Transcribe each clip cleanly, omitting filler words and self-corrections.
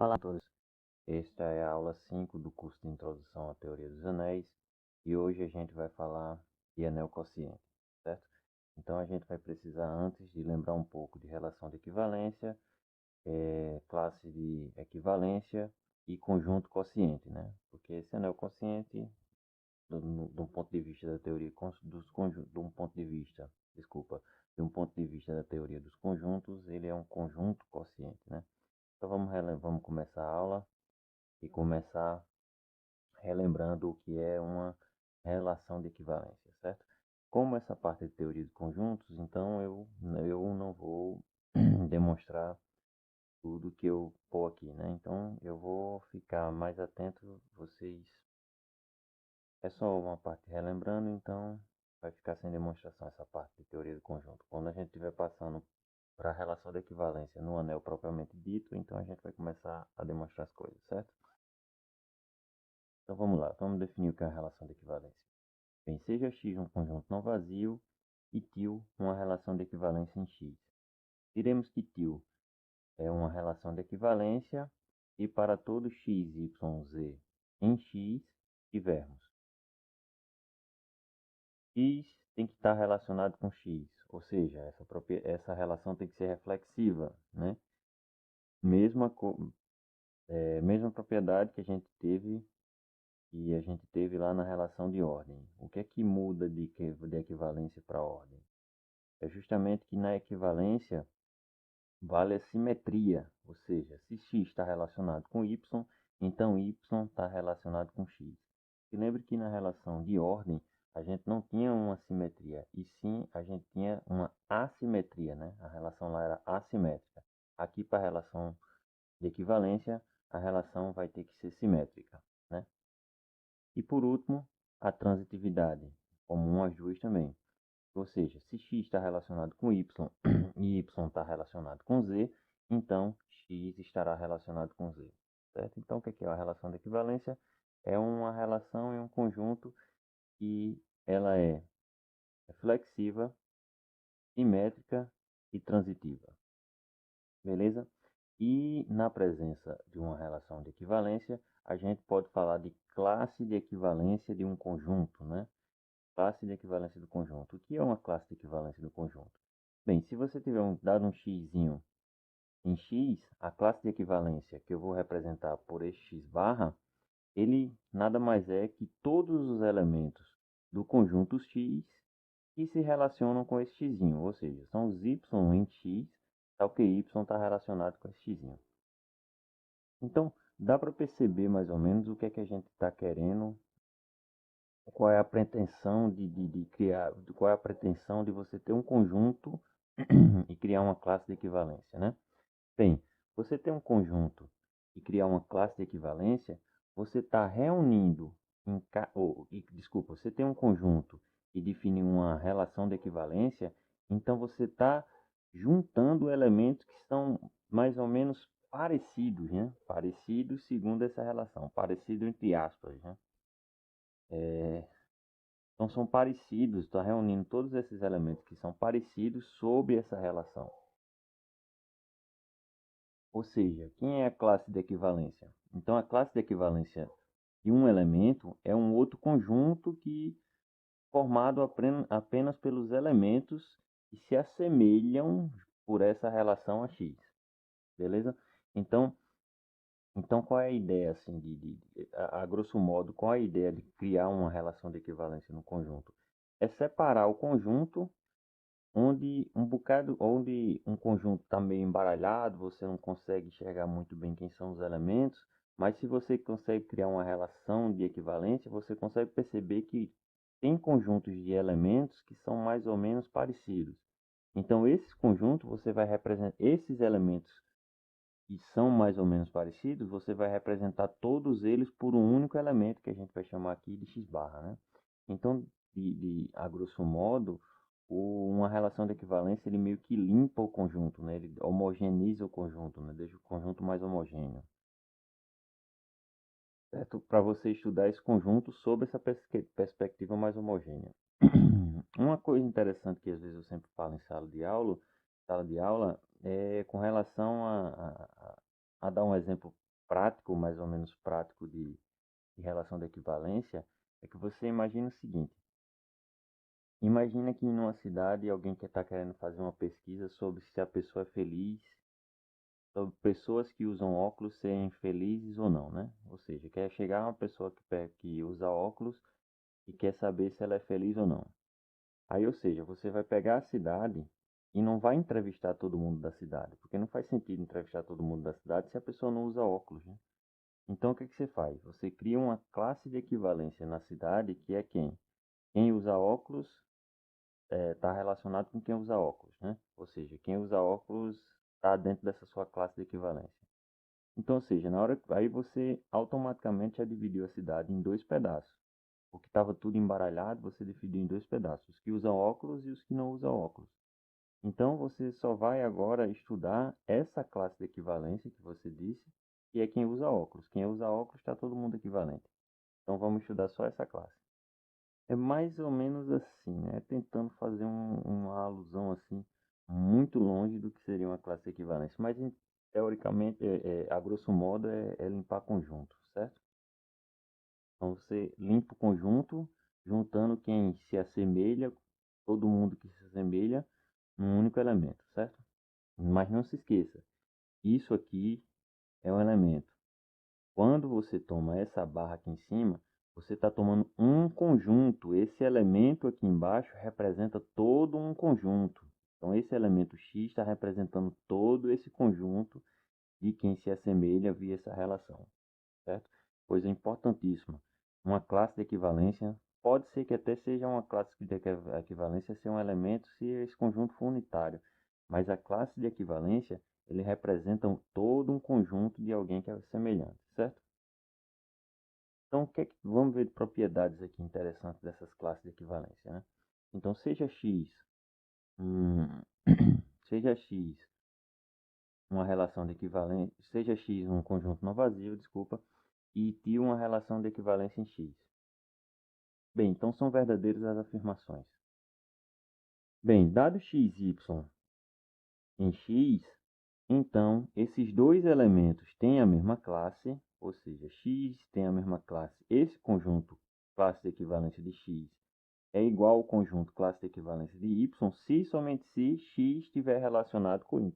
Olá a todos, esta é a aula 5 do curso de Introdução à Teoria dos Anéis e hoje a gente vai falar de anel quociente, certo? Então a gente vai precisar antes de lembrar um pouco de relação de equivalência, classe de equivalência e conjunto quociente, né? Porque esse anel quociente, de um ponto de vista da teoria dos conjuntos, de um ponto de vista da teoria dos conjuntos, ele é um conjunto quociente, né? Então vamos começar a aula e começar relembrando o que é uma relação de equivalência, certo? Como essa parte de teoria de conjuntos, então eu não vou demonstrar tudo que eu pôr aqui, né? Então eu vou ficar mais atento, vocês. É só uma parte relembrando, então vai ficar sem demonstração essa parte de teoria do conjunto. Quando a gente estiver passando para a relação de equivalência no anel propriamente dito, então a gente vai começar a demonstrar as coisas, certo? Então vamos lá, vamos definir o que é a relação de equivalência. Bem, seja X um conjunto não vazio e τ uma relação de equivalência em X. Diremos que τ é uma relação de equivalência e para todo x, y, z em X tivermos X tem que estar relacionado com X, ou seja, essa relação tem que ser reflexiva, né? Mesma, mesma propriedade que a gente teve lá na relação de ordem. O que é que muda de equivalência para ordem? É justamente que na equivalência vale a simetria, ou seja, se x está relacionado com y, então y está relacionado com x. E lembre que na relação de ordem a gente não tinha uma simetria, e sim a gente tinha uma assimetria, né? A relação lá era assimétrica. Aqui para a relação de equivalência, a relação vai ter que ser simétrica, né? E por último, a transitividade, comum às duas também. Ou seja, se x está relacionado com y e y está relacionado com z, então x estará relacionado com z. Certo? Então, o que é a relação de equivalência? É uma relação em um conjunto que ela é reflexiva, simétrica e transitiva. Beleza? E na presença de uma relação de equivalência, a gente pode falar de classe de equivalência de um conjunto, né? Classe de equivalência do conjunto. O que é uma classe de equivalência do conjunto? Bem, se você tiver dado um x em x, a classe de equivalência que eu vou representar por este x barra, ele nada mais é que todos os elementos do conjunto x que se relacionam com esse x, ou seja, são os y em x, tal que y está relacionado com esse x. Então, dá para perceber mais ou menos o que é que a gente está querendo, qual é a pretensão de criar, qual é a pretensão de você ter um conjunto e criar uma classe de equivalência, né? Bem, você ter um conjunto e criar uma classe de equivalência, você está reunindo, desculpa, você tem um conjunto e define uma relação de equivalência, então você está juntando elementos que são mais ou menos parecidos, né? Parecidos segundo essa relação, parecido entre aspas, né? Então são parecidos, está reunindo todos esses elementos que são parecidos sob essa relação. Ou seja, quem é a classe de equivalência? Então, a classe de equivalência de um elemento é um outro conjunto formado apenas pelos elementos que se assemelham por essa relação a x. Beleza? Então, qual é a ideia, assim, a grosso modo, qual é a ideia de criar uma relação de equivalência no conjunto? É separar o conjunto onde um conjunto está meio embaralhado, você não consegue enxergar muito bem quem são os elementos, mas se você consegue criar uma relação de equivalência, você consegue perceber que tem conjuntos de elementos que são mais ou menos parecidos. Então, esse conjunto você vai representar esses elementos que são mais ou menos parecidos, você vai representar todos eles por um único elemento que a gente vai chamar aqui de x barra, né? Então, a grosso modo, uma relação de equivalência ele meio que limpa o conjunto, né? Ele homogeneiza o conjunto, né? Deixa o conjunto mais homogêneo, certo? Para você estudar esse conjunto sob essa perspectiva mais homogênea. Uma coisa interessante que às vezes eu sempre falo em sala de aula é com relação a dar um exemplo prático, mais ou menos prático de relação de equivalência, é que você imagina o seguinte. Imagina que em uma cidade alguém que está querendo fazer uma pesquisa sobre se a pessoa é feliz, sobre pessoas que usam óculos serem felizes ou não, né? Ou seja, quer chegar uma pessoa que usa óculos e quer saber se ela é feliz ou não. Aí, ou seja, você vai pegar a cidade e não vai entrevistar todo mundo da cidade, porque não faz sentido entrevistar todo mundo da cidade se a pessoa não usa óculos, né? Então, o que que você faz? Você cria uma classe de equivalência na cidade que é quem? Quem usa óculos está relacionado com quem usa óculos, né? Ou seja, quem usa óculos está dentro dessa sua classe de equivalência. Então, ou seja, na hora aí você automaticamente já dividiu a cidade em dois pedaços. O que estava tudo embaralhado, você dividiu em dois pedaços, os que usam óculos e os que não usam óculos. Então, você só vai agora estudar essa classe de equivalência que você disse, que é quem usa óculos. Quem usa óculos está todo mundo equivalente. Então, vamos estudar só essa classe. É mais ou menos assim, né? Tentando fazer uma alusão assim, muito longe do que seria uma classe de equivalência. Mas, teoricamente, a grosso modo, é limpar conjunto, certo? Então, você limpa o conjunto, juntando quem se assemelha, todo mundo que se assemelha, num único elemento, certo? Mas não se esqueça, isso aqui é um elemento. Quando você toma essa barra aqui em cima, você está tomando um conjunto. Esse elemento aqui embaixo representa todo um conjunto. Então, esse elemento x está representando todo esse conjunto de quem se assemelha via essa relação, certo? Coisa importantíssima. Uma classe de equivalência pode ser que até seja uma classe de equivalência ser um elemento se esse conjunto for unitário, mas a classe de equivalência ele representa todo um conjunto de alguém que é semelhante, certo? Então, vamos ver propriedades aqui interessantes dessas classes de equivalência, né? Então, seja x, hum, seja x uma relação de equivalência, seja x um conjunto não vazio, desculpa, e t uma relação de equivalência em x. Bem, então são verdadeiras as afirmações. Bem, dado x, y em x, então esses dois elementos têm a mesma classe, ou seja, x tem a mesma classe. Esse conjunto classe de equivalência de x é igual ao conjunto classe de equivalência de y se somente se x estiver relacionado com y.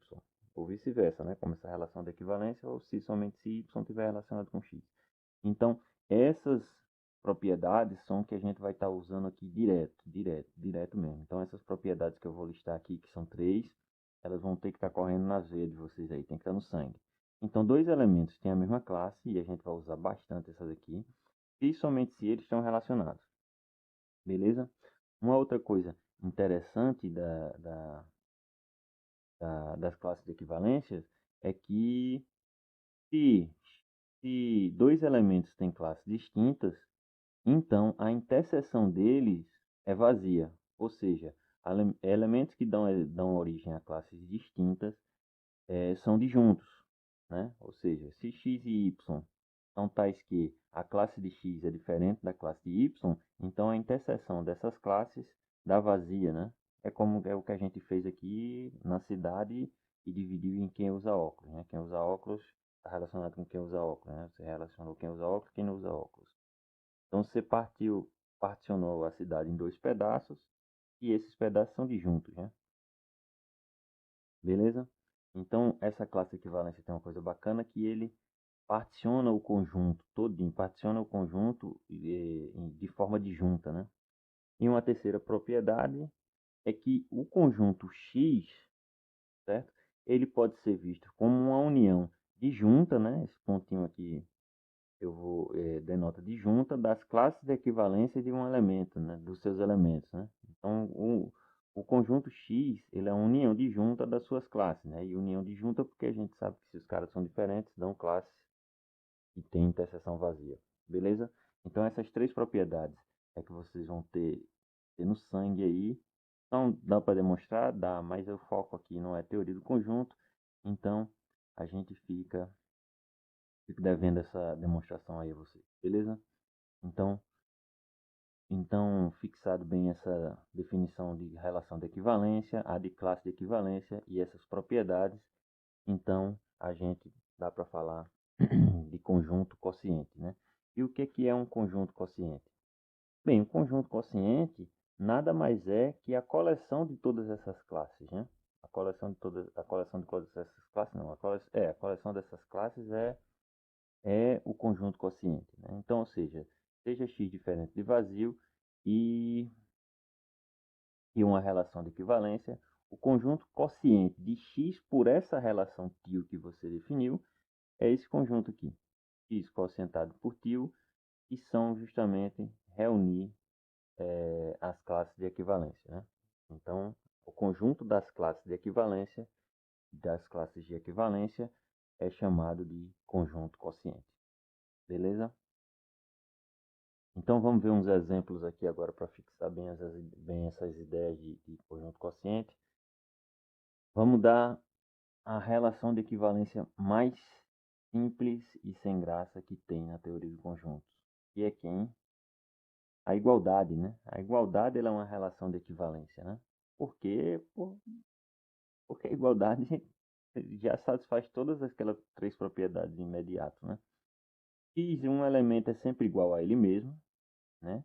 Ou vice-versa, né? Como essa relação de equivalência, ou se somente se y estiver relacionado com x. Então, essas propriedades são que a gente vai estar usando aqui direto mesmo. Então, essas propriedades que eu vou listar aqui, que são três, elas vão ter que estar correndo nas veias de vocês aí, tem que estar no sangue. Então, dois elementos têm a mesma classe, e a gente vai usar bastante essas aqui, e somente se eles estão relacionados. Beleza? Uma outra coisa interessante das classes de equivalências é que se, se dois elementos têm classes distintas, então a interseção deles é vazia. Ou seja, elementos que dão origem a classes distintas são disjuntos, né? Ou seja, se x e y são tais que a classe de x é diferente da classe de y, então a interseção dessas classes dá vazia, né? É como é o que a gente fez aqui na cidade e dividiu em quem usa óculos, né? Quem usa óculos está relacionado com quem usa óculos, né? Você relacionou quem usa óculos e quem não usa óculos. Então você particionou a cidade em dois pedaços e esses pedaços são disjuntos, né? Beleza? Então, essa classe de equivalência tem uma coisa bacana que ele particiona o conjunto todinho, particiona o conjunto de forma disjunta, né? E uma terceira propriedade é que o conjunto X, certo? Ele pode ser visto como uma união disjunta, né? Esse pontinho aqui eu vou denota disjunta das classes de equivalência de um elemento, né? Dos seus elementos, né? Então, o conjunto X, ele é uma união disjunta das suas classes, né? E união disjunta porque a gente sabe que se os caras são diferentes, dão classes e tem interseção vazia, beleza? Então essas três propriedades é que vocês vão ter no sangue aí. Então dá para demonstrar? Dá, mas o foco aqui não é teoria do conjunto, então a gente fica devendo essa demonstração aí a vocês, beleza? Então, fixado bem essa definição de relação de equivalência, a de classe de equivalência e essas propriedades, então a gente dá para falar de conjunto quociente, né? E o que é um conjunto quociente? Bem, o conjunto quociente nada mais é que a coleção de todas essas classes, né? A coleção de todas essas classes, não, a coleção dessas classes é o conjunto quociente, né? Então, ou seja x diferente de vazio e, e uma relação de equivalência, o conjunto quociente de x por essa relação tio que você definiu é esse conjunto aqui, x quocientado por tio, que são justamente reunir as classes de equivalência, né? Então, o conjunto das classes de equivalência é chamado de conjunto quociente. Beleza? Então vamos ver uns exemplos aqui agora para fixar bem essas ideias de conjunto quociente. Vamos dar a relação de equivalência mais simples e sem graça que tem na teoria de conjuntos, que é quem? A igualdade, né? A igualdade ela é uma relação de equivalência, né? Por quê? Porque a igualdade já satisfaz todas aquelas três propriedades de imediato, né? Se um elemento é sempre igual a ele mesmo, né?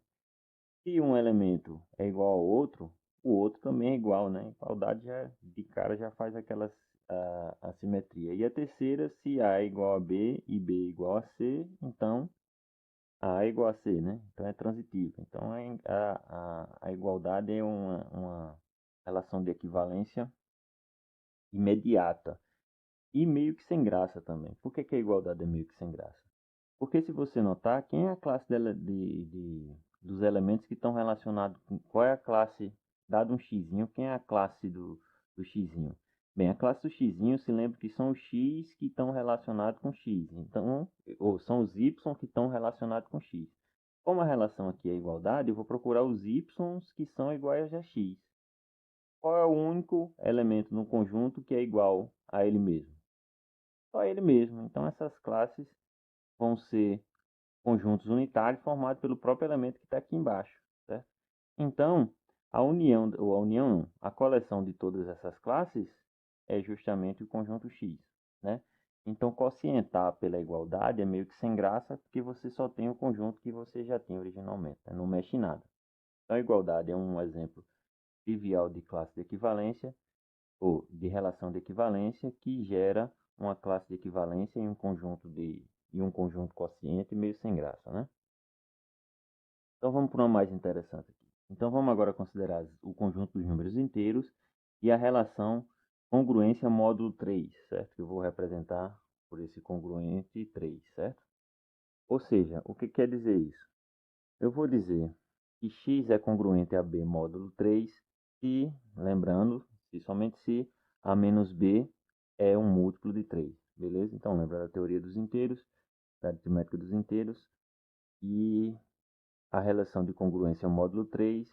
Se um elemento é igual ao outro, o outro também é igual, né? Igualdade já, de cara já faz aquela assimetria. E a terceira, se A é igual a B e B é igual a C, então A é igual a C, né? Então é transitivo. Então a igualdade é uma relação de equivalência imediata e meio que sem graça também. Por que a igualdade é meio que sem graça? Porque se você notar, quem é a classe dos elementos que estão relacionados com qual é a classe, dado um x, quem é a classe do x? Bem, a classe do x, se lembra que são os x que estão relacionados com x, então, ou são os y que estão relacionados com x. Como a relação aqui é igualdade, eu vou procurar os y que são iguais a x. Qual é o único elemento no conjunto que é igual a ele mesmo? Só ele mesmo. Então essas classes vão ser conjuntos unitários formados pelo próprio elemento que está aqui embaixo, certo? Então, a coleção de todas essas classes é justamente o conjunto X, né? Então, quocientar pela igualdade é meio que sem graça, porque você só tem o conjunto que você já tem originalmente, né? Não mexe em nada. Então, a igualdade é um exemplo trivial de classe de equivalência, ou de relação de equivalência, que gera uma classe de equivalência em um conjunto quociente meio sem graça, né? Então vamos para uma mais interessante aqui. Então vamos agora considerar o conjunto dos números inteiros e a relação congruência módulo 3, certo? Que eu vou representar por esse congruente 3, certo? Ou seja, o que quer dizer isso? Eu vou dizer que x é congruente a b módulo 3 se, lembrando, se somente se a menos b é um múltiplo de 3, beleza? Então lembra da teoria dos inteiros, da aritmética dos inteiros, e a relação de congruência módulo 3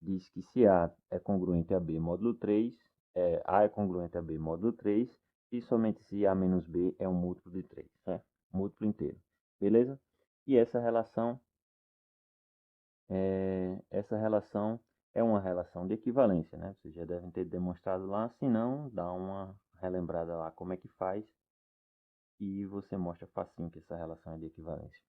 diz que se A é congruente a B módulo 3, A é congruente a B módulo 3, e somente se A menos B é um múltiplo de 3, certo? Múltiplo inteiro, beleza? E essa relação é uma relação de equivalência, né? Vocês já devem ter demonstrado lá, se não, dá uma relembrada lá como é que faz, e você mostra facinho que essa relação é de equivalência.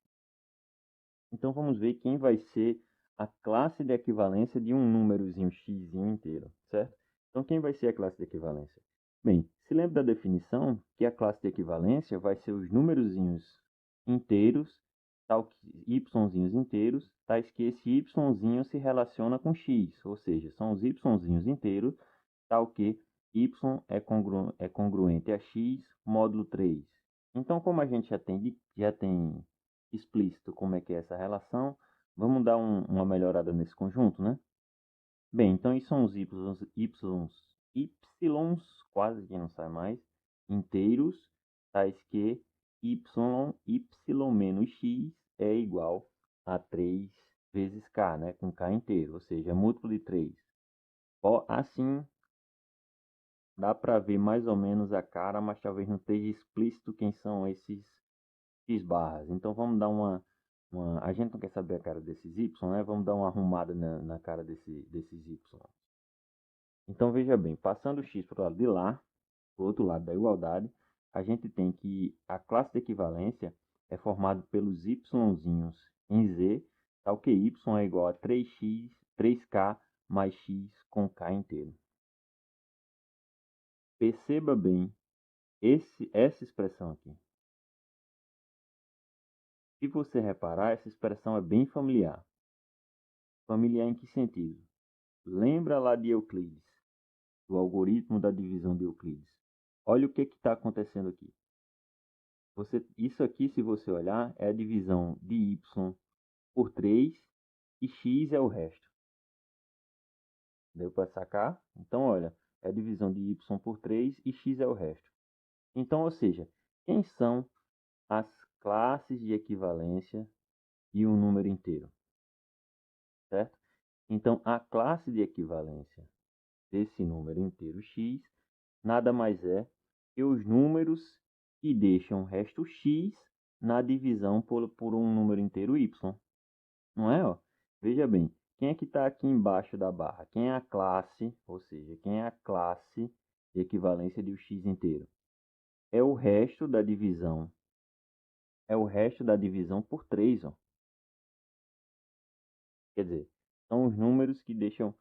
Então vamos ver quem vai ser a classe de equivalência de um númerozinho x inteiro, certo? Então quem vai ser a classe de equivalência? Bem, se lembra da definição que a classe de equivalência vai ser os númerozinhos inteiros, tal que yzinhos inteiros, tais que esse yzinho se relaciona com x, ou seja, são os yzinhos inteiros, tal que y é congruente a x módulo 3. Então, como a gente já tem explícito como é que é essa relação, vamos dar uma melhorada nesse conjunto, né? Bem, então isso são os quase que não sai mais, inteiros, tais que y menos x é igual a 3 vezes k, né? Com k inteiro, ou seja, múltiplo de 3. Assim, dá para ver mais ou menos a cara, mas talvez não esteja explícito quem são esses x barras. Então vamos dar a gente não quer saber a cara desses y, né? Vamos dar uma arrumada na cara desses y. Então veja bem, passando o x para o lado de lá, para o outro lado da igualdade, a gente tem que a classe de equivalência é formada pelos y'zinhos em Z, tal que y é igual a 3k mais x com k inteiro. Perceba bem essa expressão aqui. Se você reparar, essa expressão é bem familiar. Familiar em que sentido? Lembra lá de Euclides, do algoritmo da divisão de Euclides. Olha o que está acontecendo aqui. Isso aqui, se você olhar, é a divisão de y por 3 e x é o resto. Deu para sacar? Então, olha, é a divisão de y por 3 e x é o resto. Então, ou seja, quem são as classes de equivalência de um número inteiro? Certo? Então, a classe de equivalência desse número inteiro x nada mais é que os números que deixam o resto x na divisão por um número inteiro y. Não é? Ó? Veja bem, quem é que está aqui embaixo da barra? Quem é a classe, ou seja, quem é a classe de equivalência de um x inteiro? É o resto da divisão. É o resto da divisão por 3. Ó. Quer dizer, são os números que deixam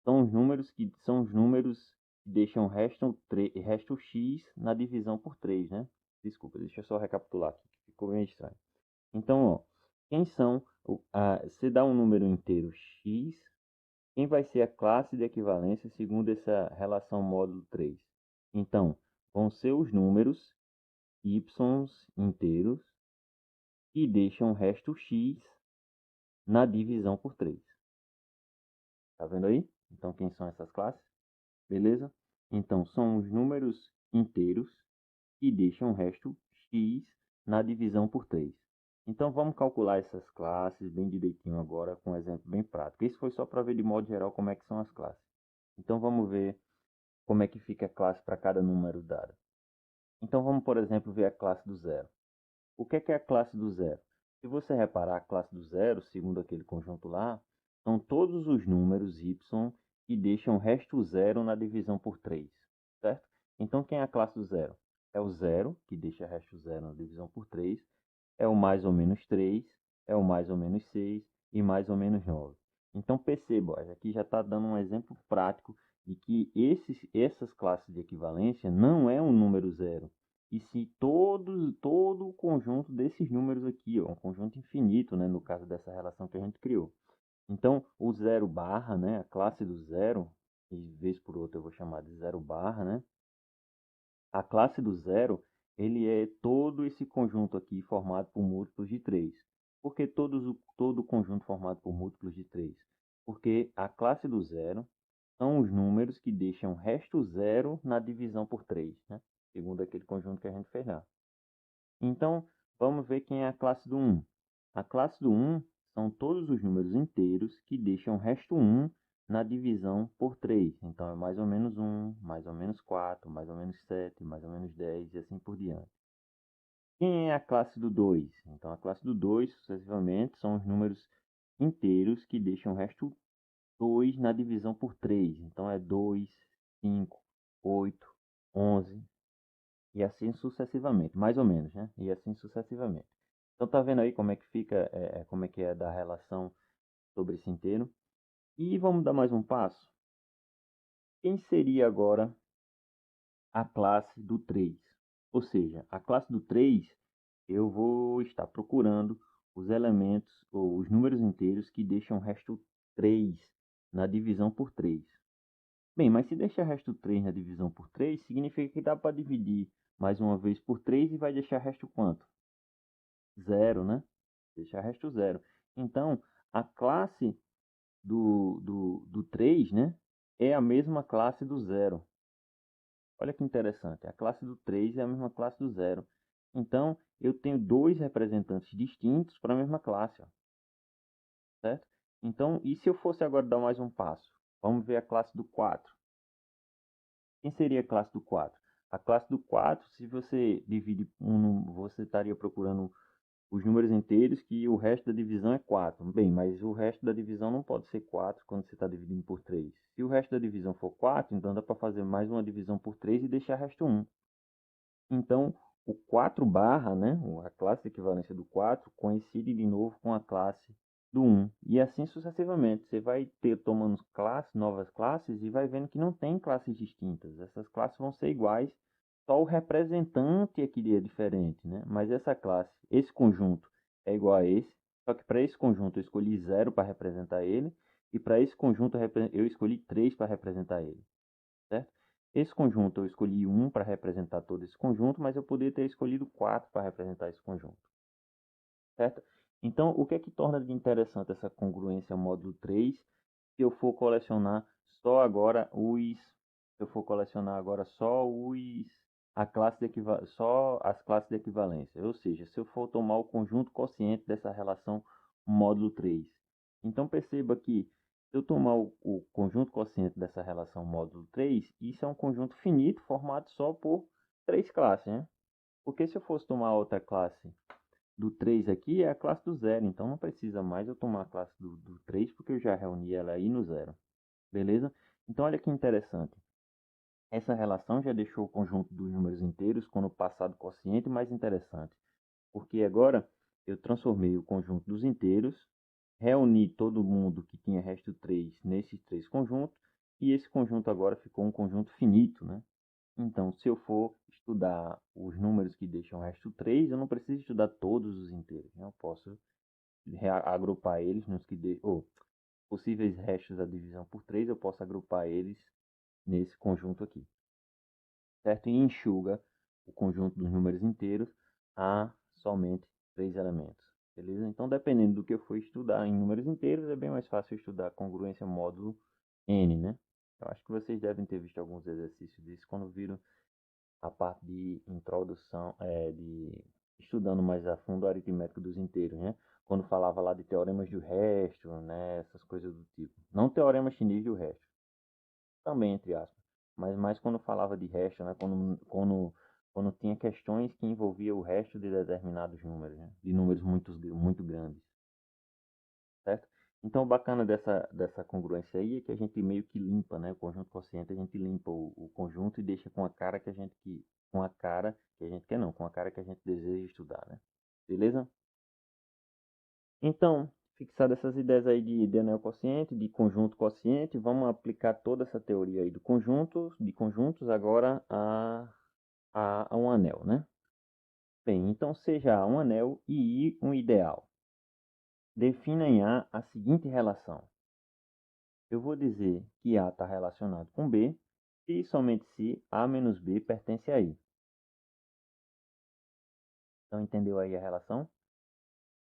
são os números que deixam resto x na divisão por 3, né? Desculpa, deixa eu só recapitular aqui, que ficou bem estranho. Então, ó, quem são se dá um número inteiro x, quem vai ser a classe de equivalência segundo essa relação módulo 3? Então, vão ser os números y inteiros que deixam resto x na divisão por 3. Tá vendo aí? Então, quem são essas classes? Beleza? Então, são os números inteiros que deixam o resto x na divisão por 3. Então, vamos calcular essas classes bem direitinho agora com um exemplo bem prático. Isso foi só para ver de modo geral como é que são as classes. Então, vamos ver como é que fica a classe para cada número dado. Então, vamos, por exemplo, ver a classe do zero. O que é a classe do zero? Se você reparar, a classe do zero, segundo aquele conjunto lá, são todos os números y que deixam resto zero na divisão por 3, certo? Então, quem é a classe do zero? É o zero, que deixa resto zero na divisão por 3, é o mais ou menos 3, é o mais ou menos 6 e mais ou menos 9. Então, perceba, aqui já está dando um exemplo prático de que essas classes de equivalência não é um número zero, e se todo o conjunto desses números aqui, ó, um conjunto infinito, né, no caso dessa relação que a gente criou. Então, o zero barra, né, a classe do zero, e vez por outra eu vou chamar de zero barra, né, a classe do zero, ele é todo esse conjunto aqui formado por múltiplos de 3. Por que todo o conjunto formado por múltiplos de 3? Porque a classe do zero são os números que deixam resto zero na divisão por 3, né? Segundo aquele conjunto que a gente fez lá. Então, vamos ver quem é a classe do 1. A classe do 1 são todos os números inteiros que deixam resto 1 na divisão por 3. Então, é mais ou menos 1, mais ou menos 4, mais ou menos 7, mais ou menos 10 e assim por diante. Quem é a classe do 2? Então, a classe do 2, sucessivamente, são os números inteiros que deixam resto 2 na divisão por 3. Então, é 2, 5, 8, 11 e assim sucessivamente. Mais ou menos, né? E assim sucessivamente. Então, tá vendo aí como é que fica, como é que é da relação sobre esse inteiro? E vamos dar mais um passo. Quem seria agora a classe do 3? Ou seja, a classe do 3, eu vou estar procurando os elementos ou os números inteiros que deixam resto 3 na divisão por 3. Bem, mas se deixar resto 3 na divisão por 3, significa que dá para dividir mais uma vez por 3 e vai deixar resto quanto? 0, né? Deixar resto 0. Então, a classe do 3, né, é a mesma classe do 0. Olha que interessante, a classe do 3 é a mesma classe do 0. Então, eu tenho dois representantes distintos para a mesma classe, ó, certo? Então, e se eu fosse agora dar mais um passo? Vamos ver a classe do 4. Quem seria a classe do 4? A classe do 4, se você divide você estaria procurando os números inteiros que o resto da divisão é 4. Bem, mas o resto da divisão não pode ser 4 quando você está dividindo por 3. Se o resto da divisão for 4, então dá para fazer mais uma divisão por 3 e deixar o resto 1. Então, o 4 barra, né, a classe de equivalência do 4 coincide de novo com a classe do 1. E assim sucessivamente. Você vai ter tomando novas classes e vai vendo que não tem classes distintas. Essas classes vão ser iguais, só o representante é que é diferente, né? Mas essa classe, esse conjunto é igual a esse, só que para esse conjunto eu escolhi 0 para representar ele, e para esse conjunto eu escolhi 3 para representar ele, certo? Esse conjunto eu escolhi 1 para representar todo esse conjunto, mas eu poderia ter escolhido 4 para representar esse conjunto, certo? Então, o que é que torna de interessante essa congruência módulo 3? Se eu for colecionar só agora se eu for colecionar agora só só as classes de equivalência, ou seja, se eu for tomar o conjunto quociente dessa relação módulo 3. Então perceba que se eu tomar o conjunto quociente dessa relação módulo 3, isso é um conjunto finito formado só por 3 classes, né? Porque se eu fosse tomar outra classe do 3 aqui, é a classe do 0, então não precisa mais eu tomar a classe do 3, porque eu já reuni ela aí no 0. Beleza? Então olha que interessante. Essa relação já deixou o conjunto dos números inteiros com o passado quociente mais interessante, porque agora eu transformei o conjunto dos inteiros, reuni todo mundo que tinha resto 3 nesses 3 conjuntos, e esse conjunto agora ficou um conjunto finito, né? Então, se eu for estudar os números que deixam resto 3, eu não preciso estudar todos os inteiros, né? Eu posso agrupar eles nos que possíveis restos da divisão por 3, eu posso agrupar eles nesse conjunto aqui, certo? E enxuga o conjunto dos números inteiros a somente 3 elementos, beleza? Então, dependendo do que eu for estudar em números inteiros, é bem mais fácil estudar congruência módulo n, né? Eu acho que vocês devem ter visto alguns exercícios disso quando viram a parte de introdução, de estudando mais a fundo a aritmética dos inteiros, né? Quando falava lá de teoremas do resto, né? Essas coisas do tipo. Não teorema chinês do resto, também entre aspas, mas mais quando falava de resto, né? Quando tinha questões que envolviam o resto de determinados números, né? De números muito grandes, certo? Então, o bacana dessa congruência aí é que a gente meio que limpa, né? O conjunto quociente, a gente limpa o conjunto e deixa com a cara que a gente com a cara que a gente quer não, com a cara que a gente deseja estudar, né? Beleza? Então, fixadas essas ideias aí de anel quociente, de conjunto quociente, vamos aplicar toda essa teoria aí de conjuntos agora a um anel, né? Bem, então seja A um anel e I um ideal. Defina em A seguinte relação. Eu vou dizer que A está relacionado com B se e somente se A menos B pertence a I. Então, entendeu aí a relação?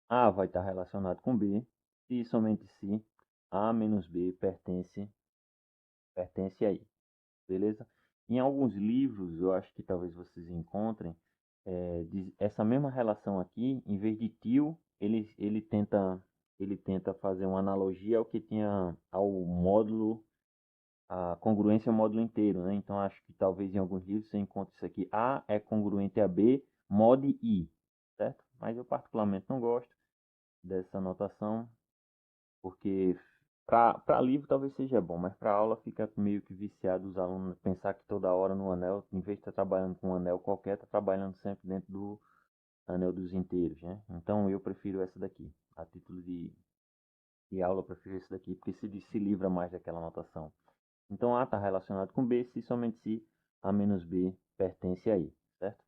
A vai estar relacionado com B se e somente se A menos B pertence a I. Beleza? Em alguns livros, eu acho que talvez vocês encontrem, essa mesma relação aqui, em vez de tio, ele tenta fazer uma analogia ao que tinha ao módulo a congruência é o módulo inteiro, né? Então acho que talvez em alguns livros você encontre isso aqui. A é congruente a B, mod I, certo? Mas eu particularmente não gosto dessa notação, porque para livro talvez seja bom, mas para aula fica meio que viciado os alunos pensar que toda hora no anel, em vez de estar trabalhando com um anel qualquer, está trabalhando sempre dentro do anel dos inteiros, né? Então eu prefiro essa daqui. A título de aula eu prefiro esse daqui, porque se livra mais daquela notação. Então A está relacionado com B se somente se A menos B pertence a I, certo?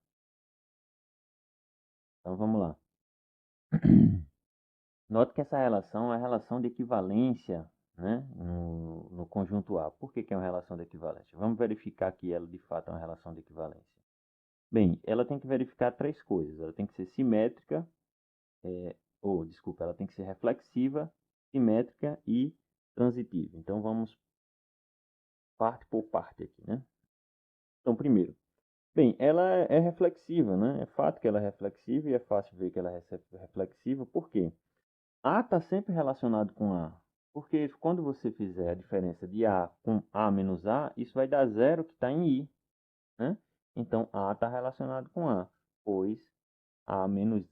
Então vamos lá. Note que essa relação é a relação de equivalência, né, no conjunto A. Por que é uma relação de equivalência? Vamos verificar que ela de fato é uma relação de equivalência. Bem, ela tem que verificar 3 coisas. Ela tem que ser simétrica, desculpa, ela tem que ser reflexiva, simétrica e transitiva. Então vamos parte por parte aqui, né? Então primeiro, bem, ela é reflexiva, né? É fato que ela é reflexiva e é fácil ver que ela é reflexiva. Por quê? A está sempre relacionado com A. Porque quando você fizer a diferença de A com A menos A, isso vai dar zero que está em I, né? Então, A está relacionado com A, pois A menos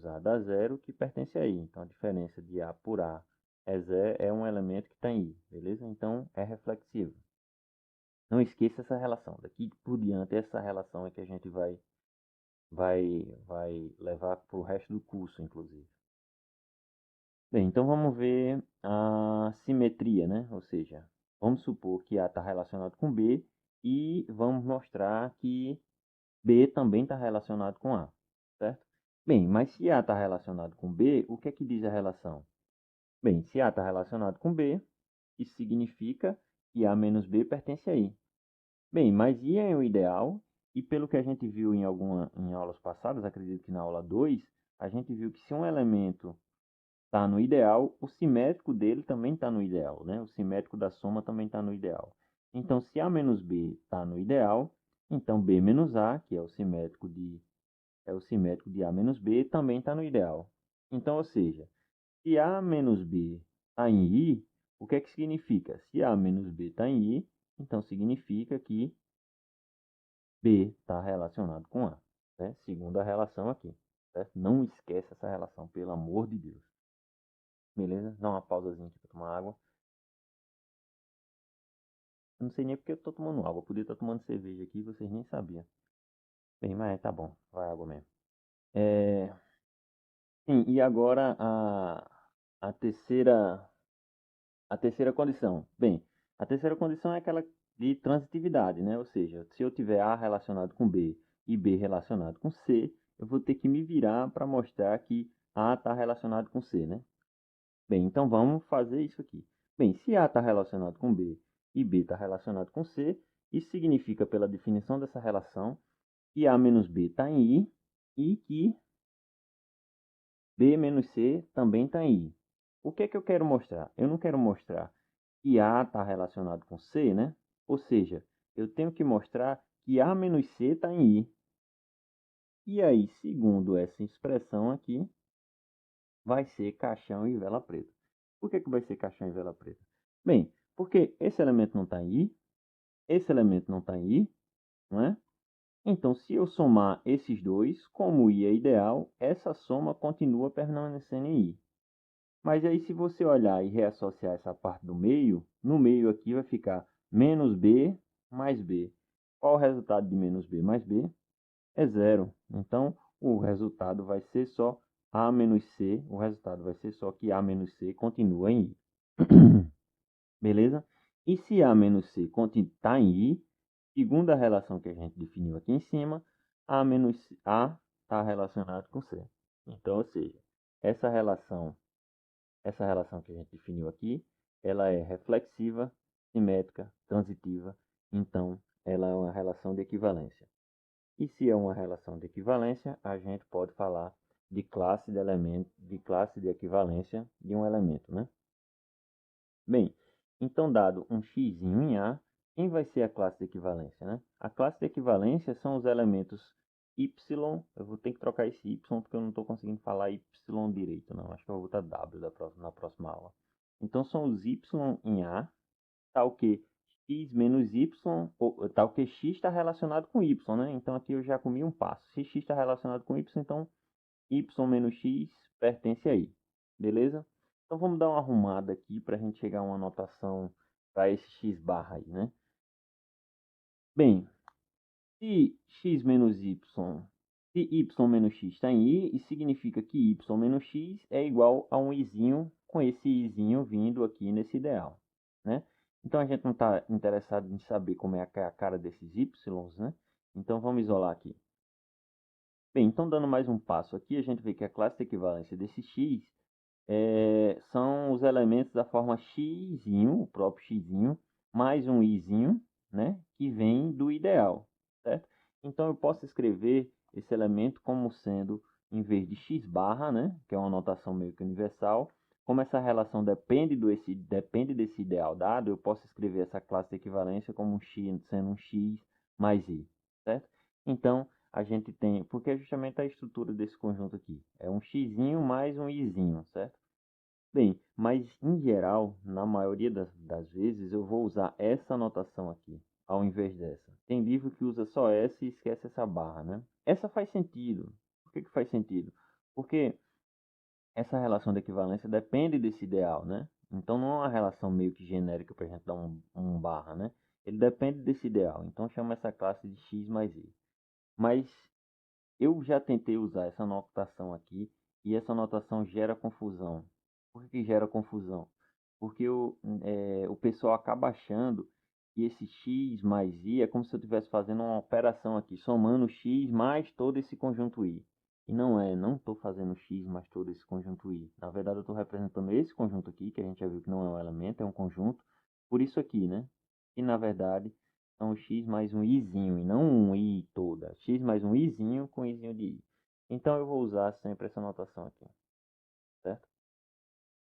A dá zero que pertence a I. Então, a diferença de A por A é um elemento que está em I, beleza? Então, é reflexivo. Não esqueça essa relação. Daqui por diante, essa relação é que a gente vai levar para o resto do curso, inclusive. Bem, então vamos ver a simetria, né? Ou seja, vamos supor que A está relacionado com B e vamos mostrar que B também está relacionado com A, certo? Bem, mas se A está relacionado com B, o que é que diz a relação? Bem, se A está relacionado com B, isso significa que A menos B pertence a I. Bem, mas I é o ideal, e pelo que a gente viu em aulas passadas, acredito que na aula 2, a gente viu que se um elemento está no ideal, o simétrico dele também está no ideal, né? O simétrico da soma também está no ideal. Então, se A menos B está no ideal, então B menos A, que é o simétrico de A menos B, também está no ideal. Então, ou seja, se A menos B está em I, o que é que significa? Se A menos B está em I, então significa que B está relacionado com A, né? Segundo a relação aqui, certo? Não esquece essa relação, pelo amor de Deus. Beleza? Dá uma pausazinha aqui para tomar água. Eu não sei nem porque eu estou tomando água. Eu podia estar tomando cerveja aqui e vocês nem sabiam. Bem, mas tá bom. Vai água mesmo. Sim, e agora a terceira condição. Bem, a terceira condição é aquela de transitividade, né? Ou seja, se eu tiver A relacionado com B e B relacionado com C, eu vou ter que me virar para mostrar que A está relacionado com C, né? Bem, então vamos fazer isso aqui. Bem, se A está relacionado com B e B está relacionado com C, isso significa, pela definição dessa relação, que A menos B está em I e que B menos C também está em I. O que é que eu quero mostrar? Eu não quero mostrar que A está relacionado com C, né? Ou seja, eu tenho que mostrar que A menos C está em I. E aí, segundo essa expressão aqui, vai ser caixão e vela preta. Por que vai ser caixão e vela preta? Bem, porque esse elemento não está em I, esse elemento não está em I, não é? Então, se eu somar esses dois, como I é ideal, essa soma continua permanecendo em I. Mas aí, se você olhar e reassociar essa parte do meio, no meio aqui vai ficar menos B mais B. Qual o resultado de menos B mais B? É zero. Então, o resultado vai ser só A menos C. O resultado vai ser só que A menos C continua em I. Beleza? E se A menos C está em I, segundo a relação que a gente definiu aqui em cima, A menos A está relacionado com C. Então, ou seja, essa relação que a gente definiu aqui, ela é reflexiva, simétrica, transitiva, então ela é uma relação de equivalência. E se é uma relação de equivalência, a gente pode falar de classe de elemento, de classe de equivalência de um elemento, né? Bem, então dado um x em A, quem vai ser a classe de equivalência, né? A classe de equivalência são os elementos y, eu vou ter que trocar esse y porque eu não estou conseguindo falar y direito, não. Acho que eu vou botar w na próxima aula. Então são os y em A, tal que x menos y, ou tal que x está relacionado com y, né? Então aqui eu já comi um passo. Se x está relacionado com y, então y menos x pertence a i. Beleza? Então vamos dar uma arrumada aqui para a gente chegar a uma anotação para esse x barra aí, né? Bem, se x menos y, se y menos x está em i, isso significa que y menos x é igual a um izinho, com esse izinho vindo aqui nesse ideal, né? Então a gente não está interessado em saber como é a cara desses y, né? Então vamos isolar aqui. Bem, então dando mais um passo aqui, a gente vê que a classe de equivalência desse x são os elementos da forma x, o próprio x, mais um izinho, né, que vem do ideal, certo? Então eu posso escrever esse elemento como sendo, em vez de x barra, né, que é uma notação meio que universal, como essa relação depende desse ideal dado, eu posso escrever essa classe de equivalência como um x, sendo um x mais i, certo? Então, a gente tem, porque é justamente a estrutura desse conjunto aqui, é um x mais um izinho, certo? Bem, mas em geral, na maioria das vezes, eu vou usar essa notação aqui, ao invés dessa. Tem livro que usa só essa e esquece essa barra, né? Essa faz sentido. Por que faz sentido? Porque essa relação de equivalência depende desse ideal, né? Então não é uma relação meio que genérica para a gente dar um barra, né? Ele depende desse ideal. Então chama essa classe de x mais y. Mas eu já tentei usar essa notação aqui e essa notação gera confusão. Por que gera confusão? Porque o pessoal acaba achando que esse x mais y é como se eu estivesse fazendo uma operação aqui, somando x mais todo esse conjunto y. E não é, não estou fazendo x mais todo esse conjunto y. Na verdade, eu estou representando esse conjunto aqui, que a gente já viu que não é um elemento, é um conjunto, por isso aqui, né? E na verdade, são x mais um izinho, e não um i toda. X mais um izinho com izinho de i. Então, eu vou usar sempre essa notação aqui, certo?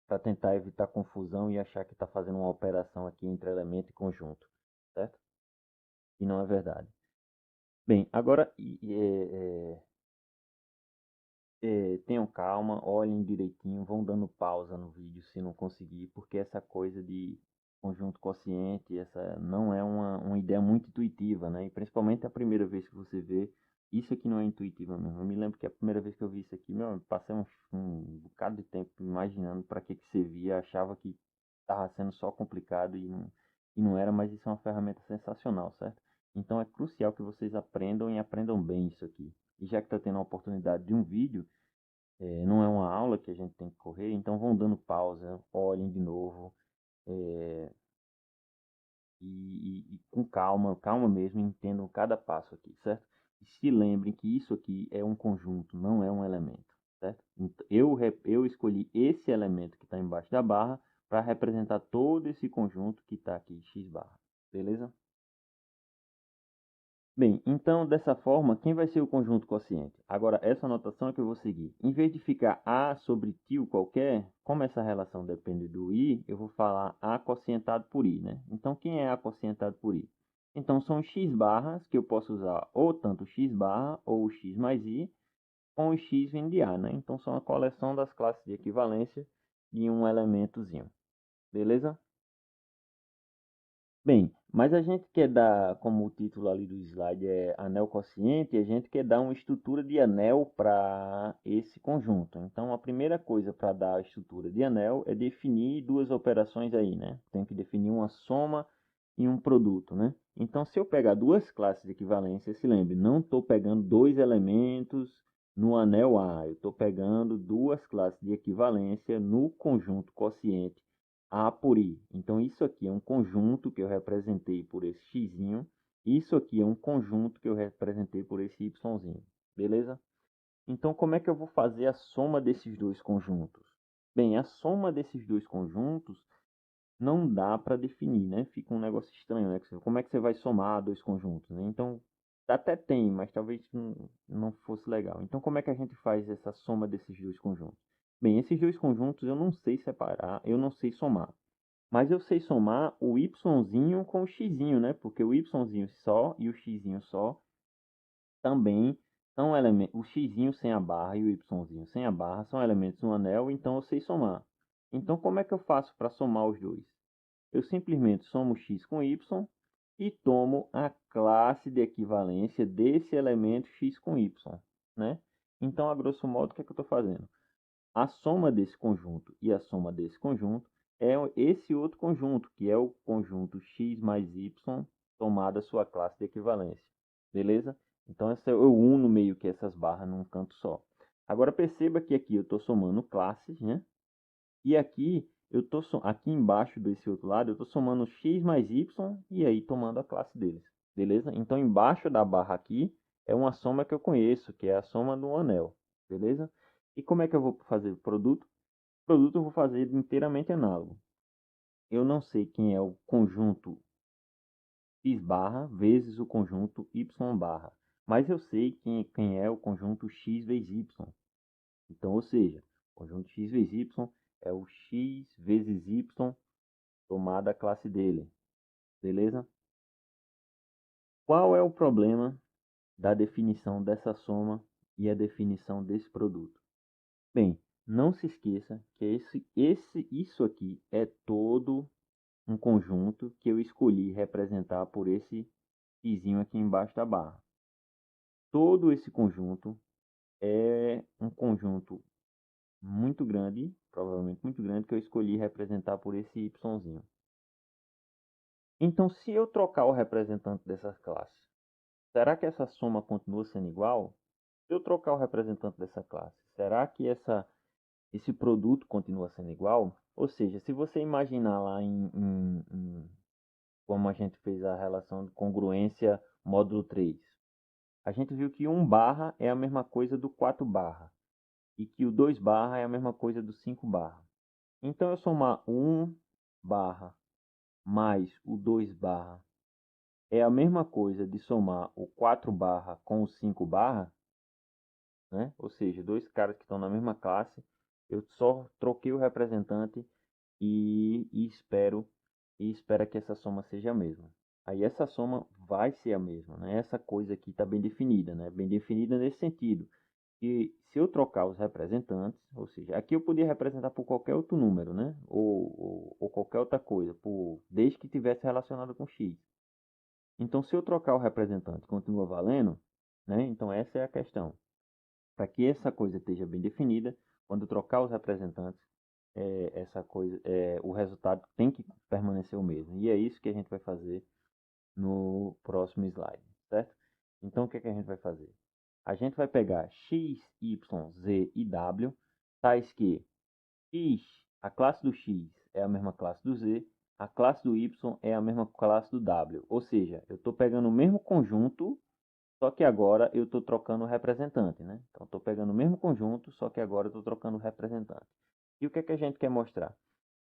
Para tentar evitar confusão e achar que está fazendo uma operação aqui entre elemento e conjunto, certo? E não é verdade. Bem, agora tenham calma, olhem direitinho, vão dando pausa no vídeo se não conseguir, porque essa coisa de conjunto quociente, essa não é uma ideia muito intuitiva, né? E principalmente a primeira vez que você vê, isso aqui não é intuitivo mesmo. Eu me lembro que a primeira vez que eu vi isso aqui, meu, eu passei um bocado de tempo imaginando para que servia, achava que estava sendo só complicado e não era, mas isso é uma ferramenta sensacional, certo? Então é crucial que vocês aprendam e aprendam bem isso aqui. E já que está tendo a oportunidade de um vídeo, não é uma aula que a gente tem que correr, então vão dando pausa, olhem de novo, é, e com calma, calma mesmo, entendam cada passo aqui, certo? E se lembrem que isso aqui é um conjunto, não é um elemento, certo? Então, eu escolhi esse elemento que está embaixo da barra para representar todo esse conjunto que está aqui, x barra, beleza? Bem, então dessa forma, quem vai ser o conjunto quociente? Agora, essa notação é que eu vou seguir. Em vez de ficar A sobre tio qualquer, como essa relação depende do I, eu vou falar A quocientado por I, né? Então, quem é A quocientado por I? Então, são x barras, que eu posso usar ou tanto x barra ou x mais I, com o x vindo de A, né? Então, são a coleção das classes de equivalência de um elementozinho. Beleza? Bem, mas a gente quer dar, como o título ali do slide é anel quociente, a gente quer dar uma estrutura de anel para esse conjunto. Então, a primeira coisa para dar a estrutura de anel é definir duas operações aí, né? Tem que definir uma soma e um produto, né? Então, se eu pegar duas classes de equivalência, se lembre, não estou pegando dois elementos no anel A, eu estou pegando duas classes de equivalência no conjunto quociente a por i. Então, isso aqui é um conjunto que eu representei por esse x. Isso aqui é um conjunto que eu representei por esse y. Beleza? Então, como é que eu vou fazer a soma desses dois conjuntos? Bem, a soma desses dois conjuntos não dá para definir, né? Fica um negócio estranho, né? Como é que você vai somar dois conjuntos, né? Então, até tem, mas talvez não fosse legal. Então, como é que a gente faz essa soma desses dois conjuntos? Bem, esses dois conjuntos eu não sei separar, eu não sei somar. Mas eu sei somar o yzinho com o xzinho, né? Porque o yzinho só e o xzinho só também são elementos. O xzinho sem a barra e o yzinho sem a barra são elementos no anel, então eu sei somar. Então, como é que eu faço para somar os dois? Eu simplesmente somo x com y e tomo a classe de equivalência desse elemento x com y, né? Então, a grosso modo, o que é que eu estou fazendo? A soma desse conjunto e a soma desse conjunto é esse outro conjunto, que é o conjunto x mais y somado a sua classe de equivalência. Beleza? Então, eu uno meio que essas barras num canto só. Agora, perceba que aqui eu estou somando classes, né? E aqui, aqui embaixo desse outro lado, eu estou somando x mais y e aí tomando a classe deles. Beleza? Então, embaixo da barra aqui é uma soma que eu conheço, que é a soma do anel. Beleza? E como é que eu vou fazer o produto? O produto eu vou fazer inteiramente análogo. Eu não sei quem é o conjunto x barra vezes o conjunto y barra, mas eu sei quem é o conjunto x vezes y. Então, ou seja, o conjunto x vezes y é o x vezes y tomada a classe dele. Beleza? Qual é o problema da definição dessa soma e a definição desse produto? Bem, não se esqueça que isso aqui é todo um conjunto que eu escolhi representar por esse izinho aqui embaixo da barra. Todo esse conjunto é um conjunto muito grande, provavelmente muito grande, que eu escolhi representar por esse yzinho. Então, se eu trocar o representante dessas classes, será que essa soma continua sendo igual? Se eu trocar o representante dessa classe, será que esse produto continua sendo igual? Ou seja, se você imaginar lá como a gente fez a relação de congruência módulo 3, a gente viu que 1 barra é a mesma coisa do 4 barra e que o 2 barra é a mesma coisa do 5 barra. Então, eu somar 1 barra mais o 2 barra é a mesma coisa de somar o 4 barra com o 5 barra, né? Ou seja, dois caras que estão na mesma classe, eu só troquei o representante e espera que essa soma seja a mesma. Aí essa soma vai ser a mesma, né? Essa coisa aqui está bem definida, né? Bem definida nesse sentido. Que se eu trocar os representantes, ou seja, aqui eu podia representar por qualquer outro número, né? Ou qualquer outra coisa, desde que tivesse relacionado com x. Então, se eu trocar o representante, continua valendo, né? Então, essa é a questão. Para que essa coisa esteja bem definida, quando eu trocar os representantes, o resultado tem que permanecer o mesmo. E é isso que a gente vai fazer no próximo slide, certo? Então, o que é que a gente vai fazer? A gente vai pegar x, y, z e w, tais que x, a classe do x é a mesma classe do z, a classe do y é a mesma classe do w. Ou seja, eu estou pegando o mesmo conjunto, só que agora eu estou trocando o representante, né? Então, estou pegando o mesmo conjunto, só que agora eu estou trocando o representante. E o que é que a gente quer mostrar?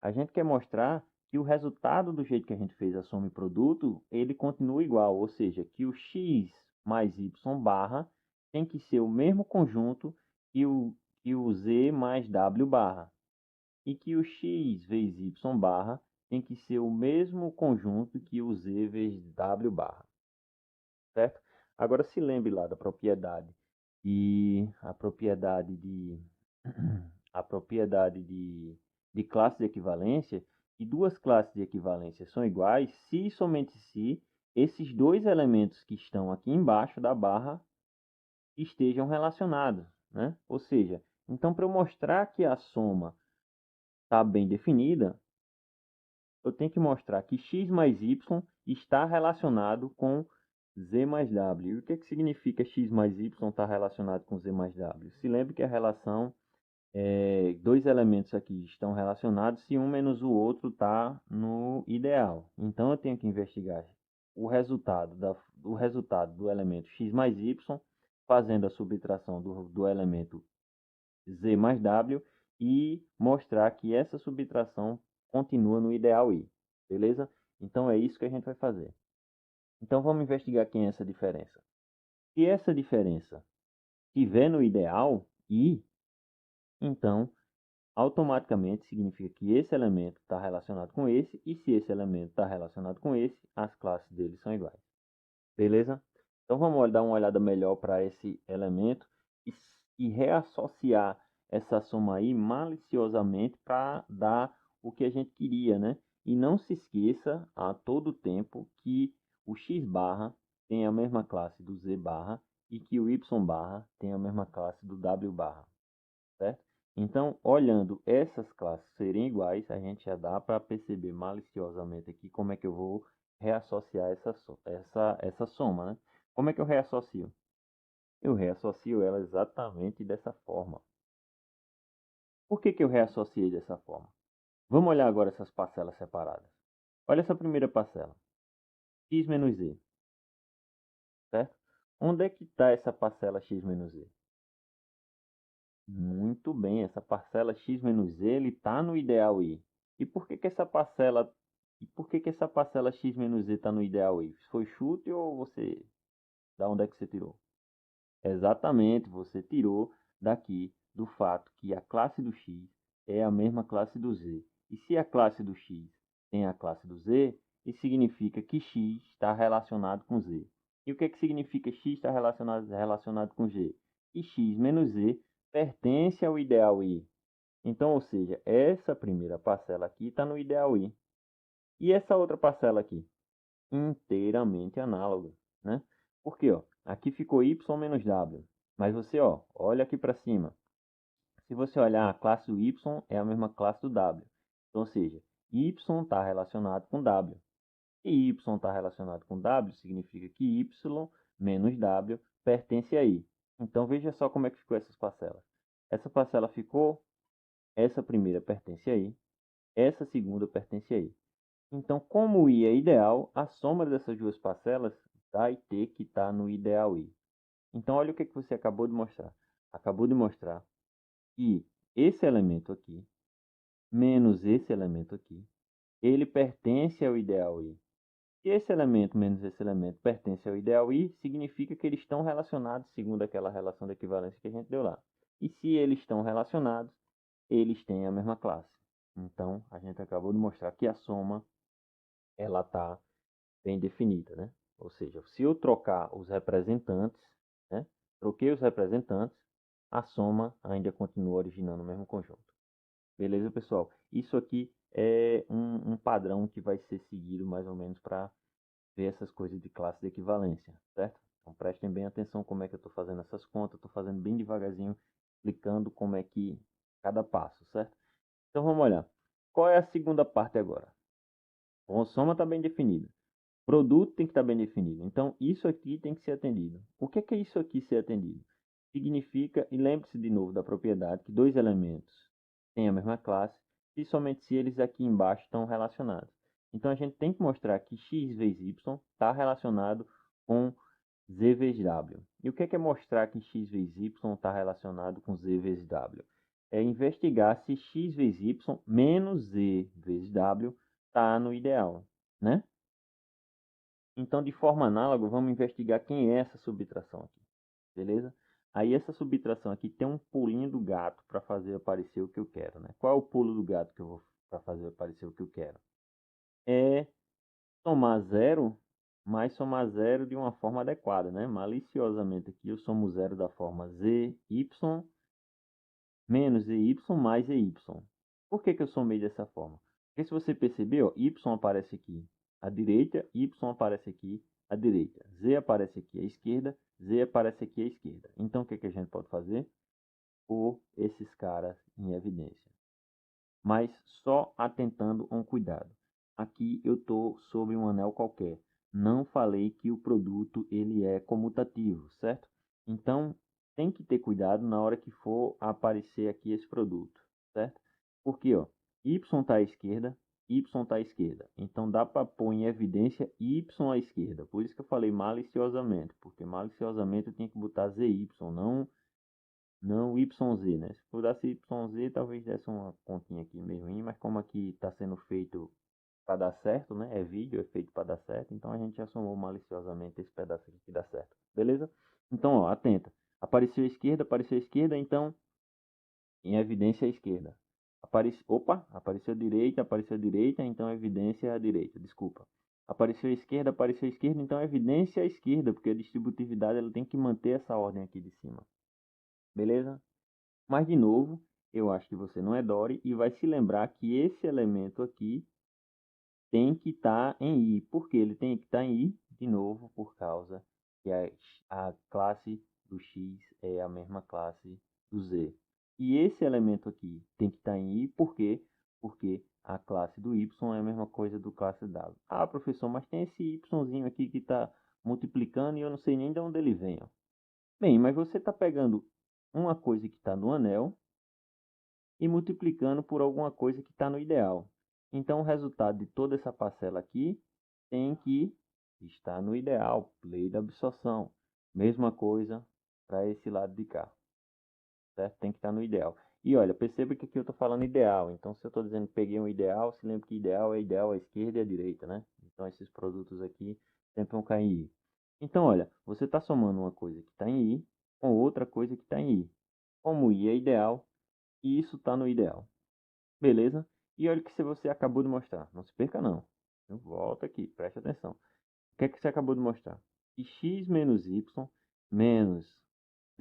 A gente quer mostrar que o resultado do jeito que a gente fez a soma e produto, ele continua igual, ou seja, que o x mais y barra tem que ser o mesmo conjunto que o z mais w barra. E que o x vezes y barra tem que ser o mesmo conjunto que o z vezes w barra, certo? Agora se lembre lá da propriedade e a propriedade de a propriedade de classe de equivalência, e duas classes de equivalência são iguais se e somente se esses dois elementos que estão aqui embaixo da barra estejam relacionados, né? Ou seja, então para eu mostrar que a soma está bem definida, eu tenho que mostrar que x mais y está relacionado com z mais w. E o que significa x mais y estar relacionado com z mais w? Se lembre que a relação dois elementos aqui estão relacionados se um menos o outro está no ideal. Então, eu tenho que investigar o resultado do elemento x mais y, fazendo a subtração do elemento z mais w e mostrar que essa subtração continua no ideal i. Beleza? Então, é isso que a gente vai fazer. Então, vamos investigar quem é essa diferença. Se essa diferença estiver no ideal i, então automaticamente significa que esse elemento está relacionado com esse, e se esse elemento está relacionado com esse, as classes deles são iguais. Beleza? Então vamos dar uma olhada melhor para esse elemento e reassociar essa soma aí maliciosamente para dar o que a gente queria, né? E não se esqueça a todo tempo que o x barra tem a mesma classe do z barra e que o y barra tem a mesma classe do w barra, certo? Então, olhando essas classes serem iguais, a gente já dá para perceber maliciosamente aqui como é que eu vou reassociar essa soma, né? Como é que eu reassocio? Eu reassocio ela exatamente dessa forma. Por que eu reassociei dessa forma? Vamos olhar agora essas parcelas separadas. Olha essa primeira parcela, x menos z, certo? Onde é que está essa parcela x menos z? Muito bem, essa parcela x menos z está no ideal i. E por que essa parcela x menos z está no ideal i? Foi chute ou da onde é que você tirou? Exatamente, você tirou daqui do fato que a classe do x é a mesma classe do z. E se a classe do x tem a classe do z, isso significa que x está relacionado com z. E o que significa x está relacionado com g? E x menos z pertence ao ideal i. Então, ou seja, essa primeira parcela aqui está no ideal i. E essa outra parcela aqui? Inteiramente análoga, né? Porque, ó, aqui ficou y menos w. Mas você, ó, olha aqui para cima. Se você olhar, a classe do y é a mesma classe do w. Então, ou seja, y está relacionado com w. Se y está relacionado com w, significa que y menos w pertence a i. Então, veja só como é que ficou essas parcelas. Essa parcela ficou, essa primeira pertence a i, essa segunda pertence a i. Então, como i é ideal, a soma dessas duas parcelas vai ter que estar no ideal i. Então, olha o que você acabou de mostrar. Acabou de mostrar que esse elemento aqui, menos esse elemento aqui, ele pertence ao ideal i. Se esse elemento menos esse elemento pertence ao ideal i, significa que eles estão relacionados segundo aquela relação de equivalência que a gente deu lá. E se eles estão relacionados, eles têm a mesma classe. Então, a gente acabou de mostrar que a soma ela está bem definida, né? Ou seja, se eu trocar os representantes, né? Troquei os representantes, a soma ainda continua originando o mesmo conjunto. Beleza, pessoal? Isso aqui é um padrão que vai ser seguido mais ou menos para ver essas coisas de classe de equivalência, certo? Então prestem bem atenção como é que eu estou fazendo essas contas, estou fazendo bem devagarzinho, explicando como é que cada passo, certo? Então vamos olhar. Qual é a segunda parte agora? Bom, a soma está bem definida. Produto tem que estar bem definido. Então, isso aqui tem que ser atendido. O que é isso aqui ser atendido? Significa, e lembre-se de novo da propriedade, que dois elementos têm a mesma classe, e somente se eles aqui embaixo estão relacionados. Então, a gente tem que mostrar que x vezes y está relacionado com z vezes w. E o que é mostrar que x vezes y está relacionado com z vezes w? É investigar se x vezes y menos z vezes w está no ideal, né? Então, de forma análoga, vamos investigar quem é essa subtração aqui, beleza? Aí, essa subtração aqui tem um pulinho do gato para fazer aparecer o que eu quero, né? Qual é o pulo do gato que eu vou para fazer aparecer o que eu quero? É somar zero, mas somar zero de uma forma adequada, né? Maliciosamente aqui, eu somo zero da forma zy menos ey mais ey. Por que eu somei dessa forma? Porque se você perceber, ó, y aparece aqui à direita, y aparece aqui à direita. Z aparece aqui à esquerda, Z aparece aqui à esquerda. Então, o que a gente pode fazer? Pôr esses caras em evidência. Mas só atentando a um cuidado. Aqui eu estou sobre um anel qualquer. Não falei que o produto ele é comutativo, certo? Então, tem que ter cuidado na hora que for aparecer aqui esse produto, certo? Porque, ó, y está à esquerda, y está à esquerda. Então, dá para pôr em evidência y à esquerda. Por isso que eu falei maliciosamente, porque maliciosamente eu tinha que botar zy, não YZ, né? Se pudesse YZ, talvez desse uma continha aqui meio ruim, mas como aqui está sendo feito para dar certo, né? É vídeo, é feito para dar certo, então a gente já somou maliciosamente esse pedaço aqui que dá certo, beleza? Então, ó, atenta. Apareceu a esquerda, então em evidência a esquerda. Apareceu a direita, então evidência a direita, desculpa. Apareceu a esquerda, então evidência a esquerda, porque a distributividade ela tem que manter essa ordem aqui de cima. Beleza? Mas, de novo, eu acho que você não é Dory e vai se lembrar que esse elemento aqui tem que estar em I. Por que ele tem que estar em I? De novo, por causa que a classe do X é a mesma classe do Z. E esse elemento aqui tem que estar em I, por quê? Porque a classe do Y é a mesma coisa do classe W. Ah, professor, mas tem esse Yzinho aqui que está multiplicando e eu não sei nem de onde ele vem. Ó. Bem, mas você está pegando uma coisa que está no anel e multiplicando por alguma coisa que está no ideal. Então, o resultado de toda essa parcela aqui tem que estar no ideal, lei da absorção. Mesma coisa para esse lado de cá, certo? Tem que estar no ideal. E olha, perceba que aqui eu estou falando ideal. Então, se eu estou dizendo que peguei um ideal, se lembra que ideal é ideal à esquerda e à direita, né? Então, esses produtos aqui sempre vão cair em I. Então, olha, você está somando uma coisa que está em I com outra coisa que está em I. Como I é ideal, e isso está no ideal. Beleza? E olha o que você acabou de mostrar. Não se perca não. Volta aqui, preste atenção. O que é que você acabou de mostrar? Que x menos y menos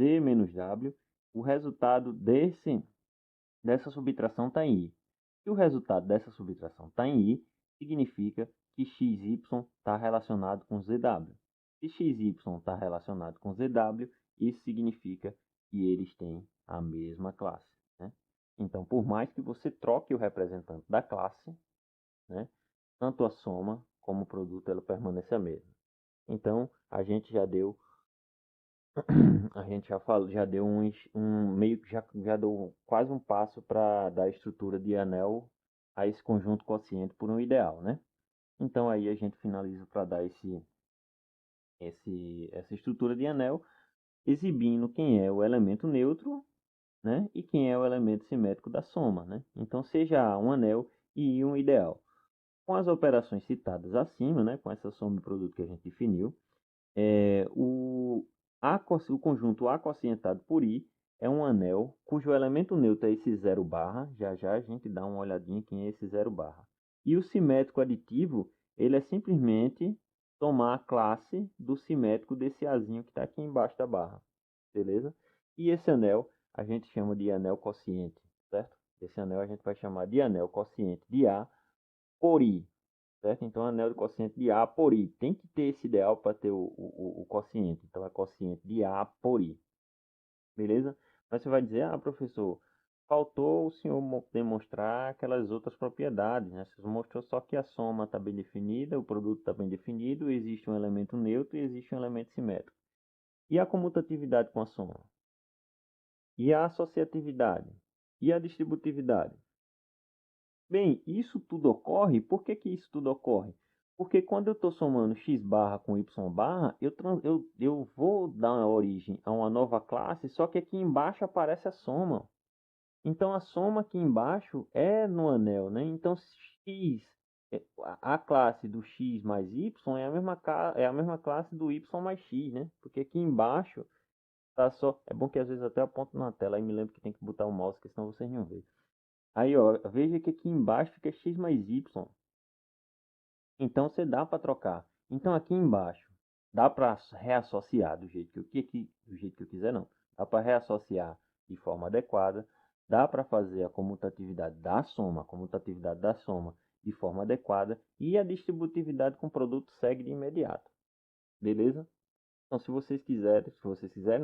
z menos w, o resultado dessa subtração está em i. Se o resultado dessa subtração está em i, significa que xy está relacionado com zw. Se xy está relacionado com zw, isso significa que eles têm a mesma classe. Né? Então, por mais que você troque o representante da classe, né, tanto a soma como produto ela permanece a mesma. Então, a gente já deu a gente já falou, já deu um meio que já deu quase um passo para dar a estrutura de anel a esse conjunto quociente por um ideal, né? Então aí a gente finaliza para dar essa estrutura de anel, exibindo quem é o elemento neutro, né? E quem é o elemento simétrico da soma, né? Então seja A um anel e I um ideal. Com as operações citadas acima, né? Com essa soma de produto que a gente definiu, o conjunto A quocientado por I é um anel cujo elemento neutro é esse zero barra. Já já a gente dá uma olhadinha quem é esse zero barra. E o simétrico aditivo, ele é simplesmente tomar a classe do simétrico desse Azinho que está aqui embaixo da barra. Beleza? E esse anel a gente chama de anel quociente, certo? Esse anel a gente vai chamar de anel quociente de A por I. Certo? Então, anel de quociente de A por I. Tem que ter esse ideal para ter o quociente. Então, é quociente de A por I. Beleza? Mas você vai dizer, ah, professor, faltou o senhor demonstrar aquelas outras propriedades, né? Você mostrou só que a soma está bem definida, o produto está bem definido, existe um elemento neutro e existe um elemento simétrico. E a comutatividade com a soma? E a associatividade? E a distributividade? Bem, isso tudo ocorre. Por que que isso tudo ocorre? Porque quando eu estou somando x barra com y barra, eu vou dar origem a uma nova classe, só que aqui embaixo aparece a soma. Então a soma aqui embaixo é no anel, né? Então x, a classe do x mais y é a mesma classe do y mais x, né? Porque aqui embaixo tá só. É bom que às vezes até aponto na tela, aí me lembro que tem que botar o mouse, porque senão vocês não veem. Aí, ó, veja que aqui embaixo fica x mais y. Então, você dá para trocar. Então, aqui embaixo, dá para reassociar do jeito que eu quiser, não. Dá para reassociar de forma adequada. Dá para fazer a comutatividade da soma de forma adequada. E a distributividade com o produto segue de imediato. Beleza? Então, se vocês quiserem,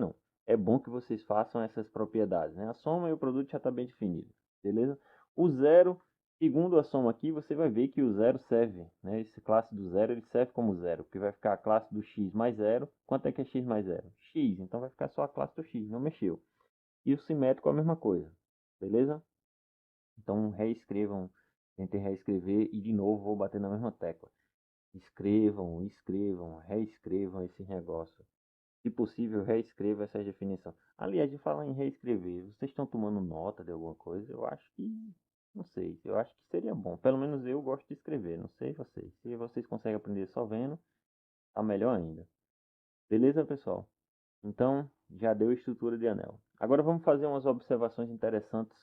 não. É bom que vocês façam essas propriedades, né? A soma e o produto já está bem definido, beleza? O zero, segundo a soma aqui, você vai ver que o zero serve, né? Esse classe do zero, ele serve como zero, porque vai ficar a classe do x mais zero. Quanto é que é x mais zero? X, então vai ficar só a classe do x, não mexeu. E o simétrico é a mesma coisa, beleza? Então, reescrevam, tentem reescrever e de novo vou bater na mesma tecla. Reescrevam esse negócio. Se possível, reescreva essa definição. Aliás, de falar em reescrever, vocês estão tomando nota de alguma coisa? Eu acho que, não sei, eu acho que seria bom. Pelo menos eu gosto de escrever, não sei vocês. Se vocês conseguem aprender só vendo, tá melhor ainda. Beleza, pessoal? Então, já deu estrutura de anel. Agora vamos fazer umas observações interessantes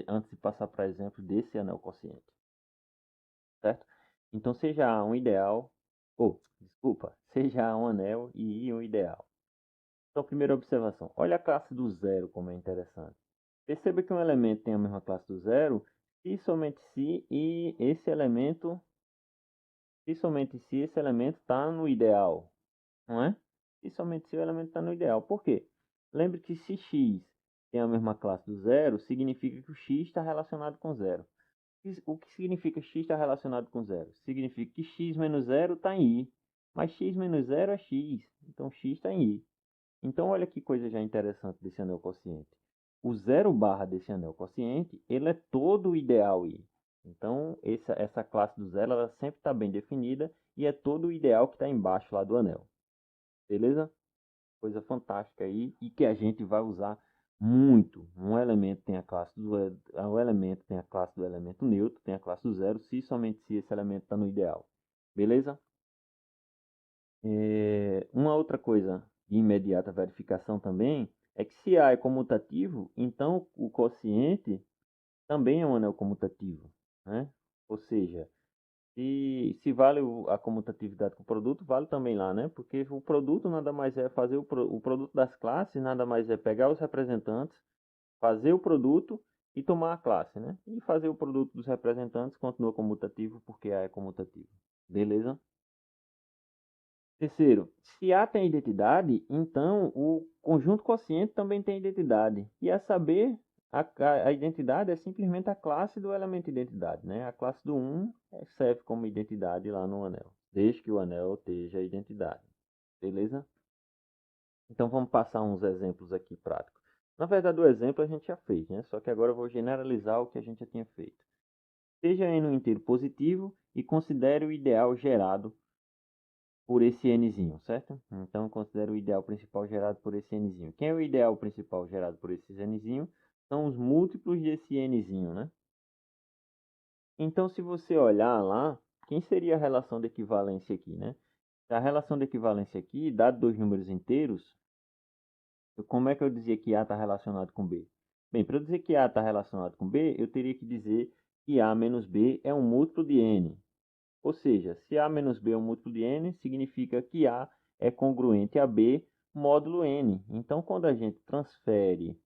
antes de passar para exemplo desse anel quociente. Certo? Então, seja A um ideal, desculpa, seja A um anel e I um ideal. Então, primeira observação. Olha a classe do zero, como é interessante. Perceba que um elemento tem a mesma classe do zero se somente se e esse elemento, se somente se esse elemento está no ideal, não é? Se somente se o elemento está no ideal. Por quê? Lembre que se x tem a mesma classe do zero, significa que o x está relacionado com zero. O que significa x está relacionado com zero? Significa que x menos zero está em i, mas x menos zero é x, então x está em i. Então, olha que coisa já interessante desse anel quociente. O zero barra desse anel quociente, ele é todo ideal I. Então, essa classe do zero, ela sempre está bem definida e é todo o ideal que está embaixo lá do anel. Beleza? Coisa fantástica aí e que a gente vai usar muito. Um elemento tem a classe do elemento neutro, tem a classe do zero, se somente se esse elemento está no ideal. Beleza? Uma outra coisa de imediata verificação também é que se A é comutativo, então o quociente também é um anel comutativo, né? Ou seja, se vale a comutatividade com o produto, vale também lá, né? Porque o produto nada mais é fazer o produto das classes, nada mais é pegar os representantes, fazer o produto e tomar a classe, né? E fazer o produto dos representantes continua comutativo porque A é comutativo. Beleza? Terceiro, se A tem identidade, então o conjunto quociente também tem identidade. E a saber, A identidade é simplesmente a classe do elemento identidade, né? A classe do 1 serve como identidade lá no anel, desde que o anel esteja a identidade, beleza? Então vamos passar uns exemplos aqui práticos. Na verdade, o exemplo a gente já fez, né? Só que agora eu vou generalizar o que a gente já tinha feito. Seja n um inteiro positivo e considere o ideal gerado por esse nzinho, certo? Então, considero o ideal principal gerado por esse nzinho. Quem é o ideal principal gerado por esse nzinho? São os múltiplos desse nzinho, né? Então, se você olhar lá, quem seria a relação de equivalência aqui, né? A relação de equivalência aqui, dado dois números inteiros, como é que eu dizia que A está relacionado com B? Bem, para eu dizer que A está relacionado com B, eu teria que dizer que A menos B é um múltiplo de N. Ou seja, se A menos B é um múltiplo de N, significa que A é congruente a B módulo N. Então, quando a gente transfere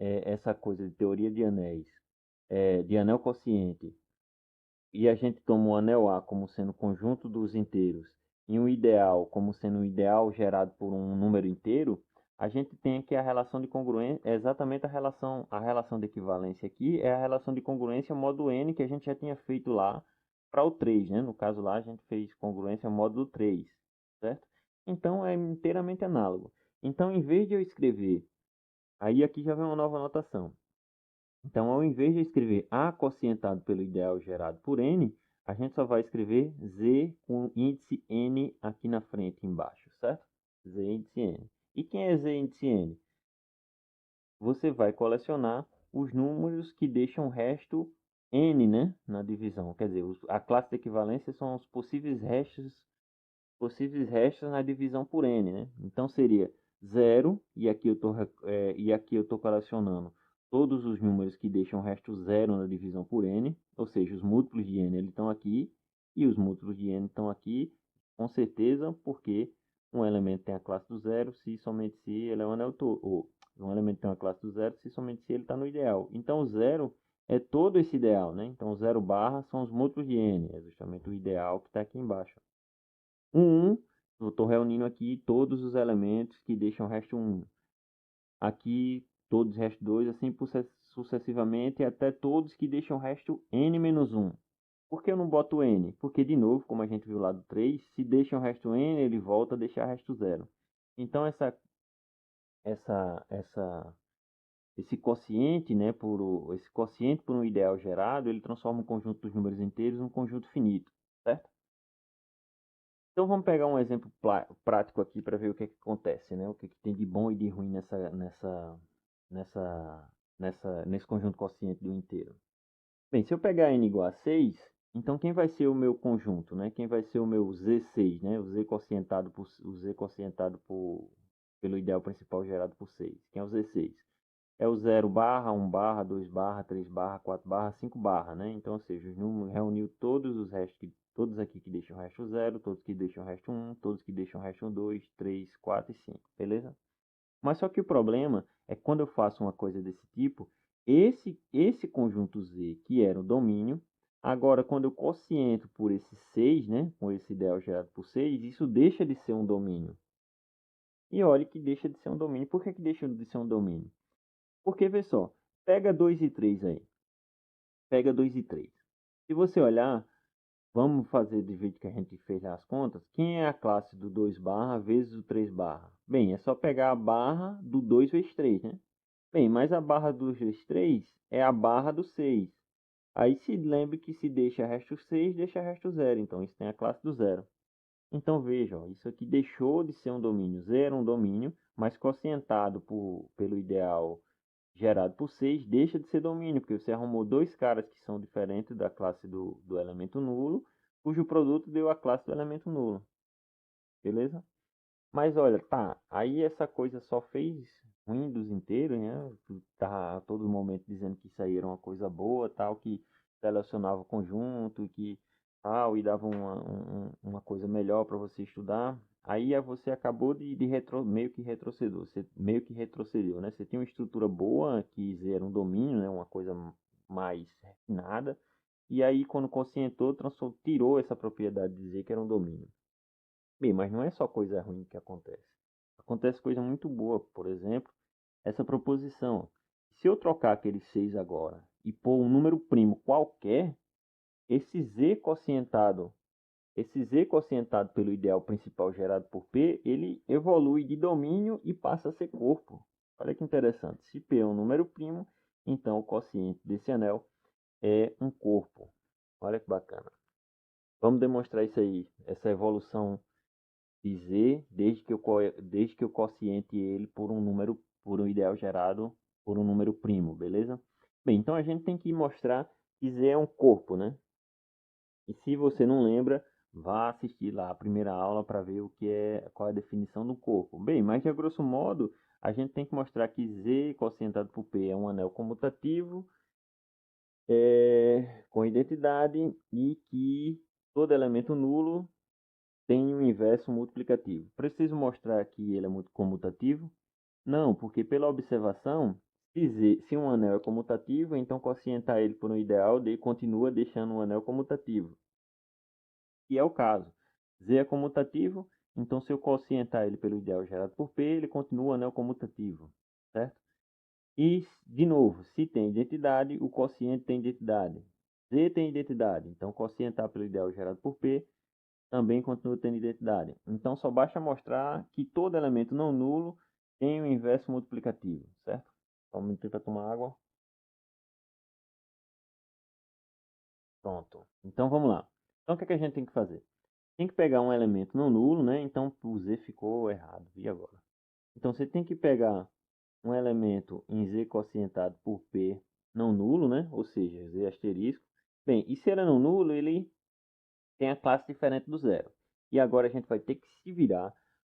essa coisa de teoria de anéis, de anel quociente, e a gente toma o anel A como sendo o conjunto dos inteiros, e um ideal como sendo um ideal gerado por um número inteiro, a gente tem aqui a relação de congruência, é exatamente a relação de equivalência aqui é a relação de congruência módulo N que a gente já tinha feito lá para o 3, né? No caso lá a gente fez congruência módulo 3, certo? Então é inteiramente análogo. Então, em vez de eu escrever, aí aqui já vem uma nova anotação. Então, ao invés de escrever A quocientado pelo ideal gerado por N, a gente só vai escrever Z com índice N aqui na frente, embaixo, certo? Z índice N. E quem é Z índice N? Você vai colecionar os números que deixam o resto N, né, na divisão. Quer dizer, a classe de equivalência são os possíveis restos na divisão por N, né? Então, seria 0, e aqui eu estou colecionando todos os números que deixam o resto zero na divisão por n, ou seja, os múltiplos de n eles estão aqui, e os múltiplos de n estão aqui, com certeza, porque um elemento tem a classe do zero, se somente se ele é um anel todo, ou um elemento tem uma classe do zero, se somente se ele está no ideal. Então, o zero é todo esse ideal, né? Então, o 0 barra são os múltiplos de n, é justamente o ideal que está aqui embaixo. O 1, eu estou reunindo aqui todos os elementos que deixam o resto 1. Aqui, todos os restos 2, assim sucessivamente, até todos que deixam o resto n menos 1. Por que eu não boto n? Porque, de novo, como a gente viu lá do 3, se deixa o resto n, ele volta a deixar o resto 0. Então, esse quociente, né, esse quociente por um ideal gerado, ele transforma um conjunto dos números inteiros num conjunto finito, certo? Então vamos pegar um exemplo prático aqui para ver o que, é que acontece, né? O que, é que tem de bom e de ruim nesse conjunto quociente do inteiro. Bem, se eu pegar n igual a 6, então quem vai ser o meu conjunto, né? Quem vai ser o meu Z6, né? O Z quocientado pelo ideal principal gerado por 6. Quem é o Z6? É o 0 barra, 1 barra, 2 barra, 3 barra, 4 barra, 5 barra, né? Então, ou seja, os números reuniu todos os restos, todos aqui que deixam o resto 0, todos que deixam o resto 1, todos que deixam o resto 2, 3, 4 e 5, beleza? Mas só que o problema é que quando eu faço uma coisa desse tipo, esse conjunto Z, que era o domínio, agora quando eu quociento por esse 6, né, com esse ideal gerado por 6, isso deixa de ser um domínio. E olha que deixa de ser um domínio. Por que deixa de ser um domínio? Porque, vê só, pega 2 e 3 aí. Pega 2 e 3. Se você olhar, vamos fazer do jeito que a gente fez as contas. Quem é a classe do 2 barra vezes o 3 barra? Bem, é só pegar a barra do 2 vezes 3, né? Bem, mas a barra do 2 vezes 3 é a barra do 6. Aí se lembre que se deixa resto 6, deixa resto 0. Então, isso tem a classe do 0. Então, veja, ó, isso aqui deixou de ser um domínio 0, um domínio, mas quocientado pelo ideal gerado por 6 deixa de ser domínio, porque você arrumou dois caras que são diferentes da classe do elemento nulo, cujo produto deu a classe do elemento nulo. Beleza? Mas olha, tá, aí essa coisa só fez ruim dos inteiros, né? Tu tá a todo momento dizendo que isso aí era uma coisa boa, tal, que selecionava o conjunto, que tal, e dava uma coisa melhor para você estudar. Aí você acabou meio que retrocedeu, você meio que retrocedeu, né? Você tinha uma estrutura boa, que era um domínio, né? Uma coisa mais refinada, e aí quando conscientou, tirou essa propriedade de dizer que era um domínio. Bem, mas não é só coisa ruim que acontece. Acontece coisa muito boa, por exemplo, essa proposição. se eu trocar aquele 6 agora e pôr um número primo qualquer, esse z quocientado pelo ideal principal gerado por P, ele evolui de domínio e passa a ser corpo. Olha que interessante. Se P é um número primo, então o quociente desse anel é um corpo. Olha que bacana. Vamos demonstrar isso aí, essa evolução de Z, desde que eu quociente ele por um ideal gerado por um número primo, beleza? Bem, então a gente tem que mostrar que Z é um corpo, né? E se você não lembra, vá assistir lá a primeira aula para ver qual é a definição do corpo. Bem, mas a grosso modo, a gente tem que mostrar que Z quocientado por P é um anel comutativo com identidade e que todo elemento nulo tem um inverso multiplicativo. Preciso mostrar que ele é muito comutativo? Não, porque pela observação, se um anel é comutativo, então quocientar ele por um ideal continua deixando um anel comutativo. Que é o caso. Z é comutativo, então se eu quocientar ele pelo ideal gerado por P, ele continua anel comutativo, certo? E, de novo, se tem identidade, o quociente tem identidade. Z tem identidade, então quocientar pelo ideal gerado por P também continua tendo identidade. Então só basta mostrar que todo elemento não nulo tem o inverso multiplicativo, certo? Só um minuto para tomar água. Pronto. Então vamos lá. Então o que é que a gente tem que fazer? Tem que pegar um elemento não nulo, né? Então o Z ficou errado. E agora? Então você tem que pegar um elemento em Z quocientado por P não nulo, né? Ou seja, Z asterisco. Bem, e se ele é não nulo, ele tem a classe diferente do zero. E agora a gente vai ter que se virar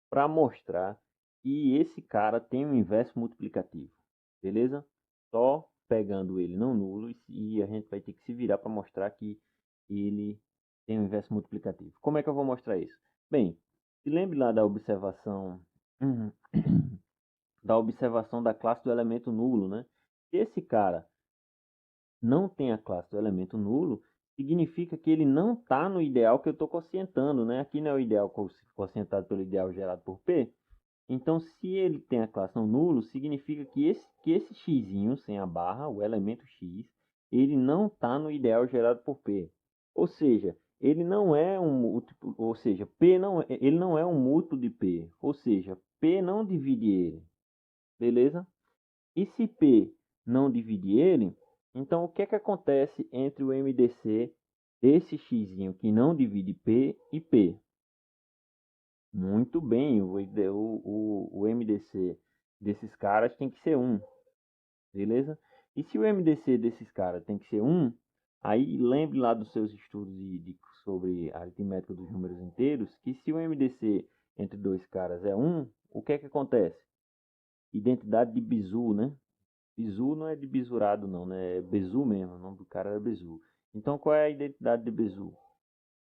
para mostrar que esse cara tem um inverso multiplicativo. Beleza? Só pegando ele não nulo e a gente vai ter que se virar para mostrar que ele tem um inverso multiplicativo. Como é que eu vou mostrar isso? Bem, se lembre lá da observação da classe do elemento nulo, né? Se esse cara não tem a classe do elemento nulo, significa que ele não está no ideal que eu estou quocientando, né? Aqui não é o ideal quocientado pelo ideal gerado por P. Então, se ele tem a classe não nulo, significa que esse x sem a barra, o elemento x, ele não está no ideal gerado por P. Ou seja, ele não é um múltiplo, ou seja, ele não é um múltiplo de P. Ou seja, P não divide ele. Beleza? E se P não divide ele, então o que é que acontece entre o MDC desse x que não divide P e P? Muito bem, o MDC desses caras tem que ser 1, beleza? E se o MDC desses caras tem que ser 1, aí lembre lá dos seus estudos sobre a aritmética dos números inteiros, que se o MDC entre dois caras é 1, o que é que acontece? Identidade de Bezout, né? Bezout não é de besurado não, né? É Bezout mesmo, o nome do cara era Bezout. Então qual é a identidade de Bezout?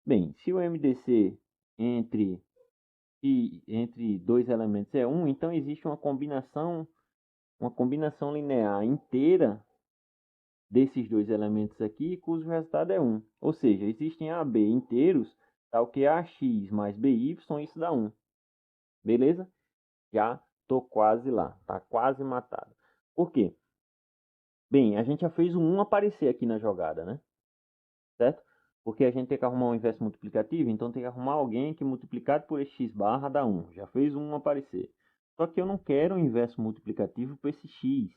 Bem, se o MDC entre dois elementos é 1, então existe uma combinação linear inteira desses dois elementos aqui, cujo resultado é 1. Ou seja, existem AB inteiros, tal que AX mais BY, isso dá 1. Beleza? Já estou quase lá, tá quase matado. Por quê? Bem, a gente já fez o 1 aparecer aqui na jogada, né? Certo? Porque a gente tem que arrumar um inverso multiplicativo, então tem que arrumar alguém que multiplicado por esse x barra dá 1. Já fez um aparecer. Só que eu não quero um inverso multiplicativo para esse x.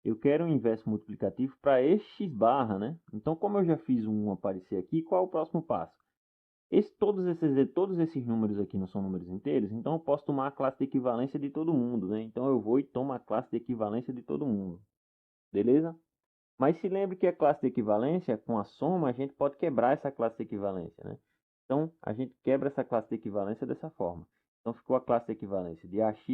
Eu quero um inverso multiplicativo para esse x barra, né? Então, como eu já fiz um aparecer aqui, qual é o próximo passo? Todos esses números aqui não são números inteiros, então eu posso tomar a classe de equivalência de todo mundo, né? Então eu vou e tomo a classe de equivalência de todo mundo. Beleza? Mas se lembre que a classe de equivalência, com a soma, a gente pode quebrar essa classe de equivalência, né? Então, a gente quebra essa classe de equivalência dessa forma. Então, ficou a classe de equivalência de AX,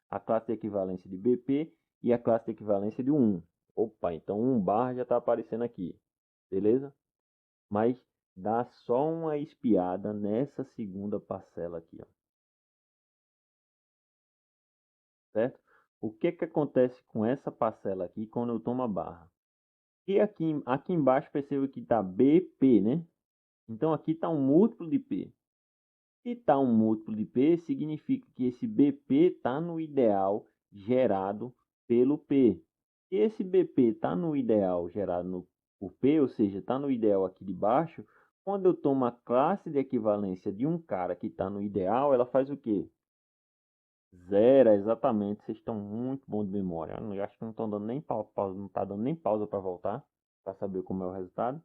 a classe de equivalência de BP e a classe de equivalência de 1. Opa, então 1 barra já está aparecendo aqui. Beleza? Mas dá só uma espiada nessa segunda parcela aqui, ó. Certo? O que que acontece com essa parcela aqui quando eu tomo a barra? E aqui embaixo perceba que está BP, né? Então aqui está um múltiplo de P. Se está um múltiplo de P, significa que esse BP está no ideal gerado pelo P. Se esse BP está no ideal gerado por P, ou seja, está no ideal aqui de baixo, quando eu tomo a classe de equivalência de um cara que está no ideal, ela faz o quê? Zero, exatamente. Vocês estão muito bons de memória. Eu acho que não estão dando nem pausa, não está dando nem pausa para voltar, para saber como é o resultado.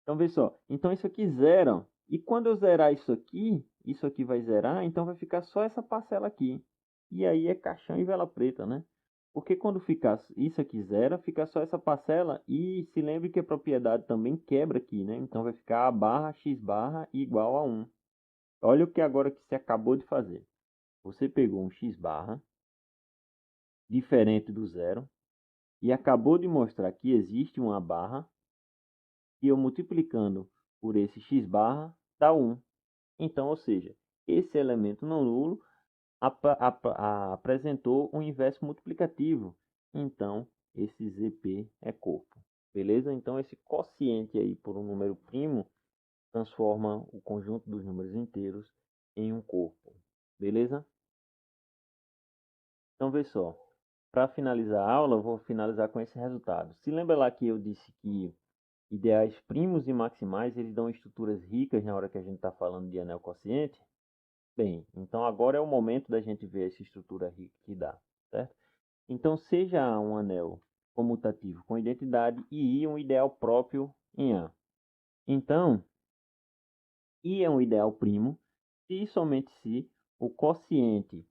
Então, vê só. Então, isso aqui zera. E quando eu zerar isso aqui vai zerar, então vai ficar só essa parcela aqui. E aí é caixão e vela preta, né? Porque quando ficar isso aqui zera, fica só essa parcela. E se lembre que a propriedade também quebra aqui, né? Então vai ficar A barra X barra igual a 1. Olha o que agora que você acabou de fazer. Você pegou um X barra, diferente do zero, e acabou de mostrar que existe uma barra, e eu multiplicando por esse X barra dá 1. Então, ou seja, esse elemento não nulo apresentou um inverso multiplicativo. Então, esse ZP é corpo. Beleza? Então, esse quociente aí por um número primo transforma o conjunto dos números inteiros em um corpo. Beleza? Então, vê só. Para finalizar a aula, eu vou finalizar com esse resultado. Se lembra lá que eu disse que ideais primos e maximais eles dão estruturas ricas na hora que a gente está falando de anel quociente? Bem, então agora é o momento da gente ver essa estrutura rica que dá, certo? Então, seja um anel comutativo com identidade e I um ideal próprio em A. Então, I é um ideal primo se e somente se o quociente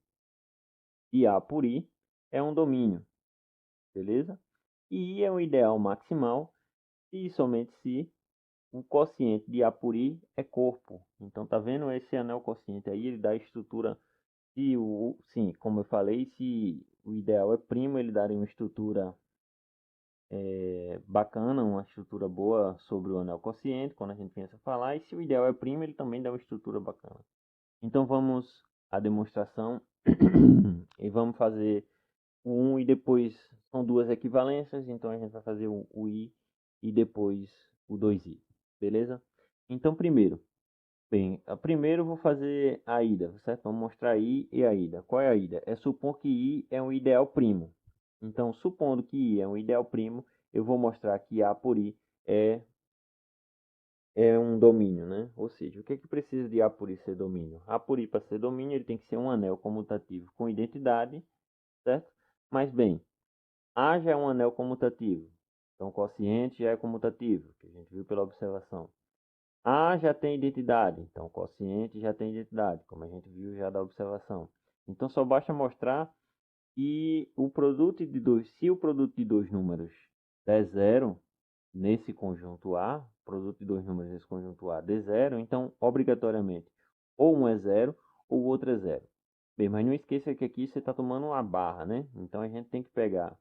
de A por I é um domínio, beleza? E I é um ideal maximal se e somente se o quociente de A por I é corpo. Então, tá vendo esse anel quociente aí? Ele dá a estrutura. Sim, como eu falei, se o ideal é primo, ele daria uma estrutura bacana, uma estrutura boa sobre o anel quociente, quando a gente pensa falar. E se o ideal é primo, ele também dá uma estrutura bacana. Então, vamos à demonstração e vamos fazer o 1 e depois são duas equivalências. Então, a gente vai fazer o I e depois o 2I. Beleza? Então, Bem, primeiro eu vou fazer a ida, certo? Vamos mostrar I e a ida. Qual é a ida? É supor que I é um ideal primo. Então, supondo que I é um ideal primo, eu vou mostrar que A por I é, é um domínio, né? Ou seja, o que é que precisa de A por I ser domínio? A por I, para ser domínio, ele tem que ser um anel comutativo com identidade, certo? Mas, bem, A já é um anel comutativo. Então, o quociente já é comutativo, que a gente viu pela observação. A já tem identidade, então o quociente já tem identidade, como a gente viu já da observação. Então só basta mostrar que o produto de dois, se o produto de dois números der zero nesse conjunto A, produto de dois números nesse conjunto A der zero, então obrigatoriamente ou um é zero ou o outro é zero. Bem, mas não esqueça que aqui você está tomando uma barra, né? Então a gente tem que pegar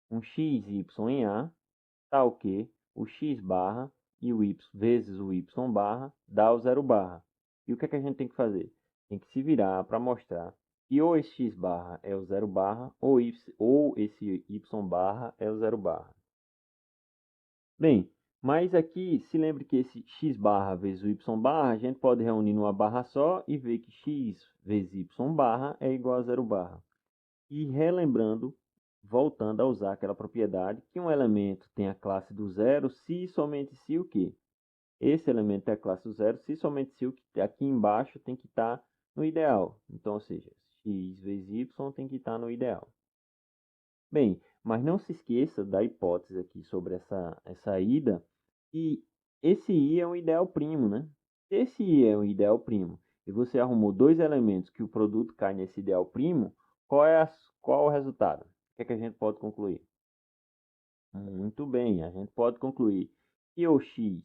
um x, y em A, tal que o x barra e o y vezes o y barra dá o zero barra. E o que é que a gente tem que fazer? Tem que se virar para mostrar que ou esse x barra é o zero barra ou esse y barra é o zero barra. Bem, mas aqui se lembre que esse x barra vezes o y barra a gente pode reunir numa barra só e ver que x vezes y barra é igual a zero barra. E relembrando, voltando a usar aquela propriedade, que um elemento tem a classe do zero se e somente se o quê? Esse elemento tem a classe do zero se e somente se o que aqui embaixo tem que estar no ideal. Então, ou seja, x vezes y tem que estar no ideal. Bem, mas não se esqueça da hipótese aqui sobre essa ida, que esse i é um ideal primo, né? Se esse i é um ideal primo e você arrumou dois elementos que o produto cai nesse ideal primo, qual é o resultado? O que é que a gente pode concluir? Muito bem, a gente pode concluir que o x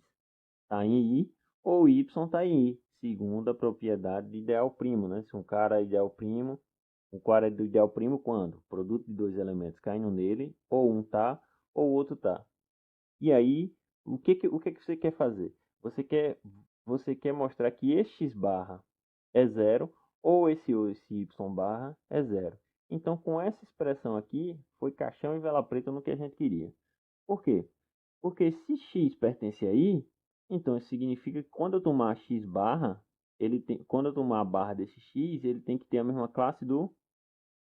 está em I ou y está em I, segundo a propriedade de ideal primo, né? Se um cara é ideal primo, o cara é do ideal primo quando o produto de dois elementos caindo nele, ou um tá, ou o outro tá. E aí, o que que você quer fazer? Você quer mostrar que esse x barra é zero, ou esse y barra é zero. Então, com essa expressão aqui, foi caixão e vela preta no que a gente queria. Por quê? Porque se x pertence a i, então isso significa que quando eu tomar x barra, quando eu tomar a barra desse x, ele tem que ter a mesma classe do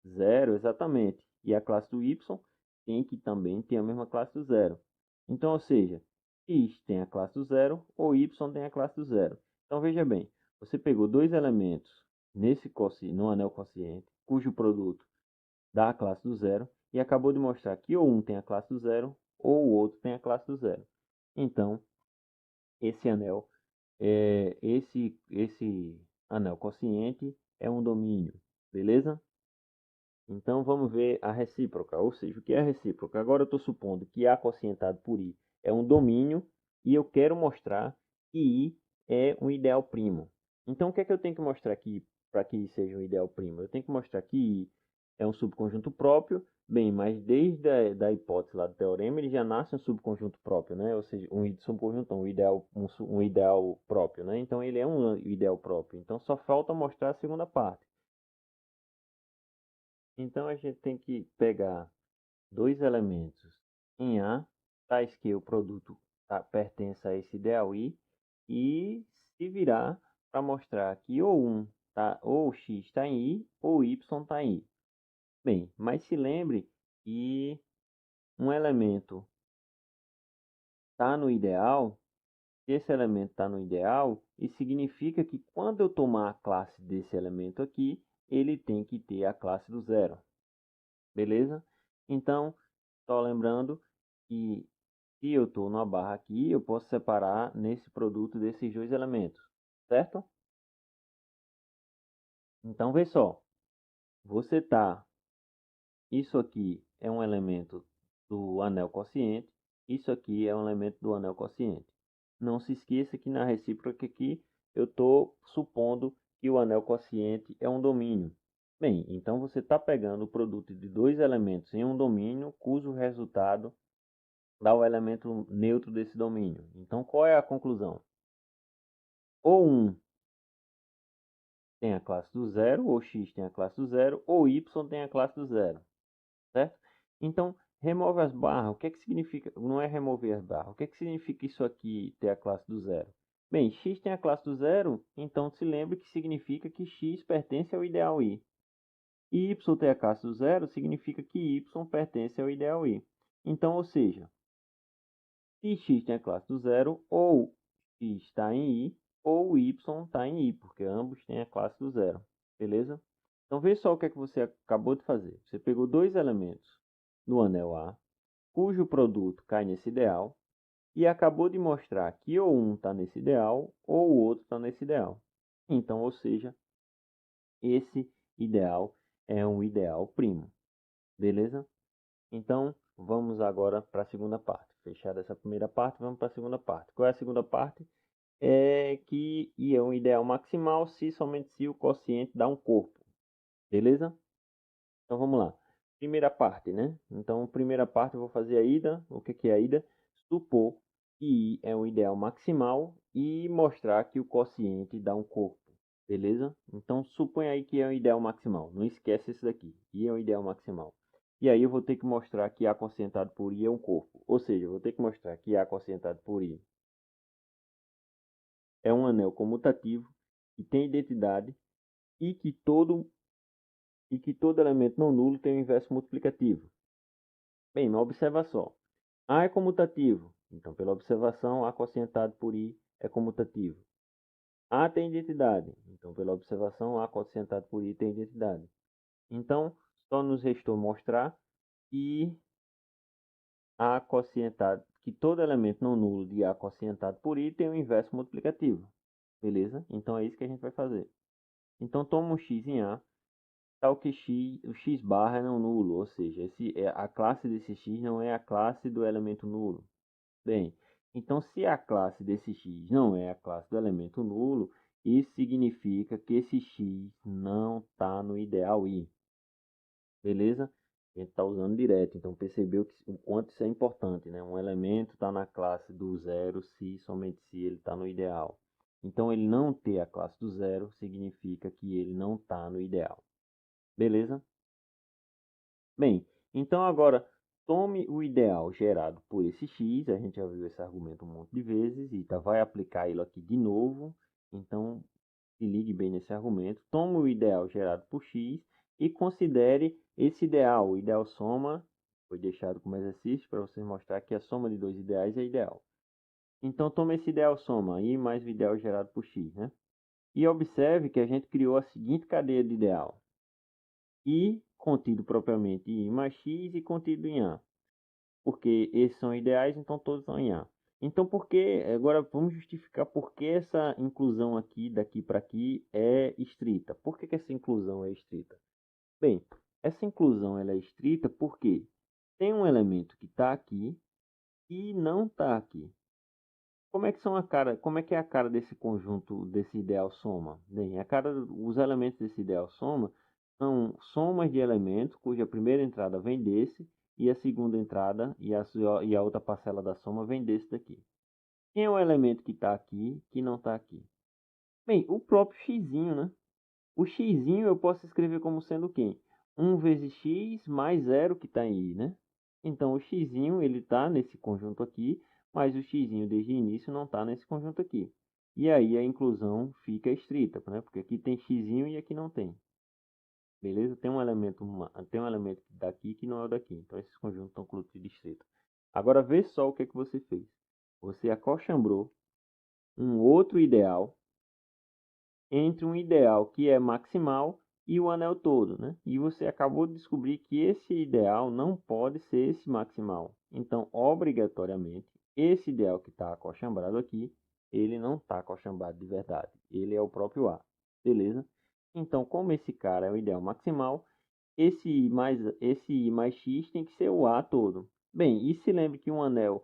zero, exatamente. E a classe do y tem que também ter a mesma classe do zero. Então, ou seja, x tem a classe do zero ou y tem a classe do zero. Então, veja bem, você pegou dois elementos no anel quociente, cujo produto dá a classe do zero, e acabou de mostrar que ou um tem a classe do zero ou o outro tem a classe do zero. Então, esse anel, esse anel quociente é um domínio, beleza? Então vamos ver a recíproca, ou seja, o que é a recíproca? Agora eu estou supondo que A quocientado por I é um domínio e eu quero mostrar que I é um ideal primo. Então o que é que eu tenho que mostrar aqui para que I seja um ideal primo? Eu tenho que mostrar que I é um subconjunto próprio. Bem, mas desde a hipótese lá do teorema, ele já nasce um subconjunto próprio, né? Ou seja, um subconjunto, um ideal próprio, né? Então ele é um ideal próprio. Então só falta mostrar a segunda parte. Então a gente tem que pegar dois elementos em A, tais que o produto pertence a esse ideal I, e se virar para mostrar que ou x está em I ou y está em I. Bem, mas se lembre que um elemento está no ideal, se esse elemento está no ideal, isso significa que quando eu tomar a classe desse elemento aqui, ele tem que ter a classe do zero. Beleza? Então, só lembrando que se eu estou numa barra aqui, eu posso separar nesse produto desses dois elementos, certo? Então, vê só. Você tá, isso aqui é um elemento do anel quociente, isso aqui é um elemento do anel quociente. Não se esqueça que na recíproca aqui, eu estou supondo que o anel quociente é um domínio. Bem, então você está pegando o produto de dois elementos em um domínio, cujo resultado dá o elemento neutro desse domínio. Então, qual é a conclusão? Ou 1 tem a classe do zero, ou x tem a classe do zero, ou y tem a classe do zero, certo? Então, remove as barras. O que é que significa? Não é remover as barras. O que é que significa isso aqui, ter a classe do zero? Bem, x tem a classe do zero, então se lembre que significa que x pertence ao ideal I. E y ter a classe do zero significa que y pertence ao ideal I. Então, ou seja, se x tem a classe do zero, ou x está em I, ou y está em I, porque ambos têm a classe do zero. Beleza? Então, veja só o que é que você acabou de fazer. Você pegou dois elementos no anel A, cujo produto cai nesse ideal, e acabou de mostrar que ou um está nesse ideal, ou o outro está nesse ideal. Então, ou seja, esse ideal é um ideal primo. Beleza? Então, vamos agora para a segunda parte. Fechada essa primeira parte, vamos para a segunda parte. Qual é a segunda parte? É que I é um ideal maximal se somente se o quociente dá um corpo. Beleza? Então, vamos lá. Primeira parte, né? Então, primeira parte eu vou fazer a ida. O que é a ida? Supor que I é um ideal maximal e mostrar que o quociente dá um corpo. Beleza? Então, supõe aí que é um ideal maximal. Não esquece isso daqui. I é um ideal maximal. E aí eu vou ter que mostrar que A quocientado por I é um corpo. Ou seja, eu vou ter que mostrar que A quocientado por I é um anel comutativo que tem identidade e que todo elemento não nulo tem o inverso multiplicativo. Bem, mas observa só. A é comutativo. Então, pela observação, A quocientado por I é comutativo. A tem identidade. Então, pela observação, A quocientado por I tem identidade. Então, só nos restou mostrar que A quocientado, que todo elemento não nulo de A quocientado por I tem o inverso multiplicativo. Beleza? Então é isso que a gente vai fazer. Então toma um x em A, tal que o x barra é não nulo, ou seja, a classe desse x não é a classe do elemento nulo. Bem, então se a classe desse x não é a classe do elemento nulo, isso significa que esse x não está no ideal I. Beleza? A gente está usando direto, então percebeu o quanto isso é importante, né? Um elemento está na classe do zero se somente se ele está no ideal. Então, ele não ter a classe do zero significa que ele não está no ideal. Beleza? Bem, então agora tome o ideal gerado por esse x, a gente já viu esse argumento um monte de vezes, e vai aplicar ele aqui de novo. Então, se ligue bem nesse argumento. Tome o ideal gerado por x e considere esse ideal, o ideal soma Foi deixado como exercício para você mostrar que a soma de dois ideais é ideal. Então, toma esse ideal soma, I mais o ideal gerado por x, né? E observe que a gente criou a seguinte cadeia de ideal. I contido propriamente em I mais x e contido em A. Porque esses são ideais, então todos são em A. Então, agora vamos justificar por que essa inclusão aqui, daqui para aqui, é estrita. Por que essa inclusão é estrita? Bem, essa inclusão ela é estrita porque tem um elemento que está aqui e não está aqui. Como é que é a cara desse conjunto, desse ideal soma? Bem, os elementos desse ideal soma são somas de elementos cuja primeira entrada vem desse e a segunda entrada e a outra parcela da soma vem desse daqui. Quem é o elemento que está aqui que não está aqui? Bem, o próprio xzinho, né? O xzinho eu posso escrever como sendo quem? 1 vezes x mais 0 que está em I, né? Então, o xzinho ele está nesse conjunto aqui, mas o xzinho desde o início não está nesse conjunto aqui. E aí a inclusão fica estrita, né? Porque aqui tem xzinho e aqui não tem. Beleza? Tem um elemento daqui que não é o daqui. Então, esses conjuntos estão com Clotilde estrita. Agora, vê só o que você fez. Você acochambrou um outro ideal entre um ideal que é maximal e o anel todo, né? E você acabou de descobrir que esse ideal não pode ser esse maximal. Então, obrigatoriamente, esse ideal que está acochambrado aqui, ele não está acochambrado de verdade. Ele é o próprio A, beleza? Então, como esse cara é o ideal maximal, esse I mais X tem que ser o A todo. Bem, e se lembre que um anel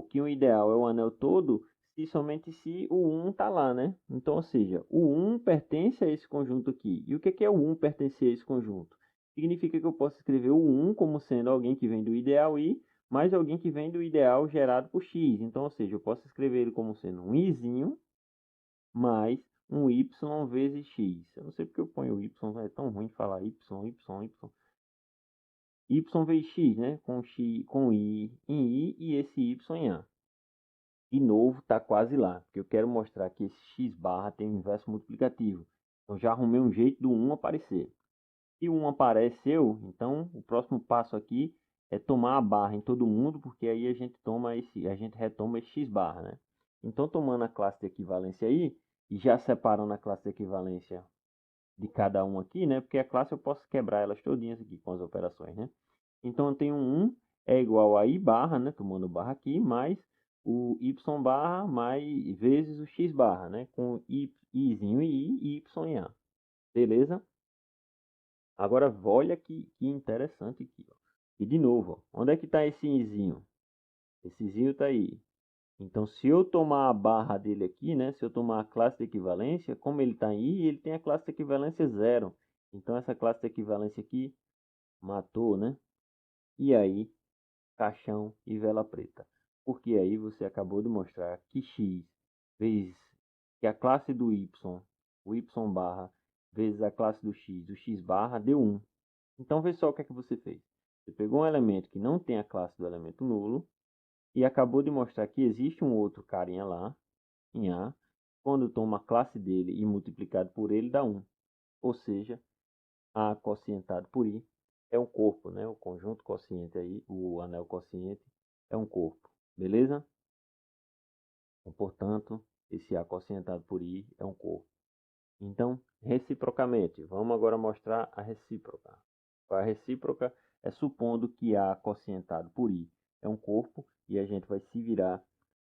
que um ideal é o anel todo, se somente se o 1 está lá, né? Então, ou seja, o 1 pertence a esse conjunto aqui. E o que é o 1 pertencer a esse conjunto? Significa que eu posso escrever o 1 como sendo alguém que vem do ideal I, mais alguém que vem do ideal gerado por X. Então, ou seja, eu posso escrever ele como sendo um Izinho mais um Y vezes X. Eu não sei porque eu ponho Y, é tão ruim falar Y. Y vezes X, né? Com I em I e esse Y em A. De novo, está quase lá, porque eu quero mostrar que esse x barra tem um inverso multiplicativo. Então, já arrumei um jeito do 1 aparecer. Se o 1 apareceu, então o próximo passo aqui é tomar a barra em todo mundo, porque aí a gente retoma esse x barra, né? Então, tomando a classe de equivalência aí, e já separando a classe de equivalência de cada um aqui, né? Porque a classe eu posso quebrar elas todinhas aqui com as operações, né? Então, eu tenho 1 é igual a i barra, né? Tomando barra aqui, mais o y barra mais vezes o x barra, né? Com izinho em i e y em a. Beleza? Agora, olha que interessante aqui, ó. E de novo, ó, onde é que está esse izinho? Esse izinho está aí. Então, se eu tomar a barra dele aqui, né? Se eu tomar a classe de equivalência, como ele está em i, ele tem a classe de equivalência 0. Então, essa classe de equivalência aqui matou, né? E aí, caixão e vela preta. Porque aí você acabou de mostrar que x vezes que a classe do y, o y barra, vezes a classe do x, o x barra, deu 1. Então, vê só o que é que você fez. Você pegou um elemento que não tem a classe do elemento nulo e acabou de mostrar que existe um outro carinha lá, em A, quando toma a classe dele e multiplicado por ele dá 1. Ou seja, A quocientado por I é um corpo, né? O conjunto quociente aí, o anel quociente é um corpo, beleza? Então, portanto, esse A quocientado por I é um corpo. Então, reciprocamente, vamos agora mostrar a recíproca. A recíproca é supondo que A quocientado por I é um corpo e a gente vai se virar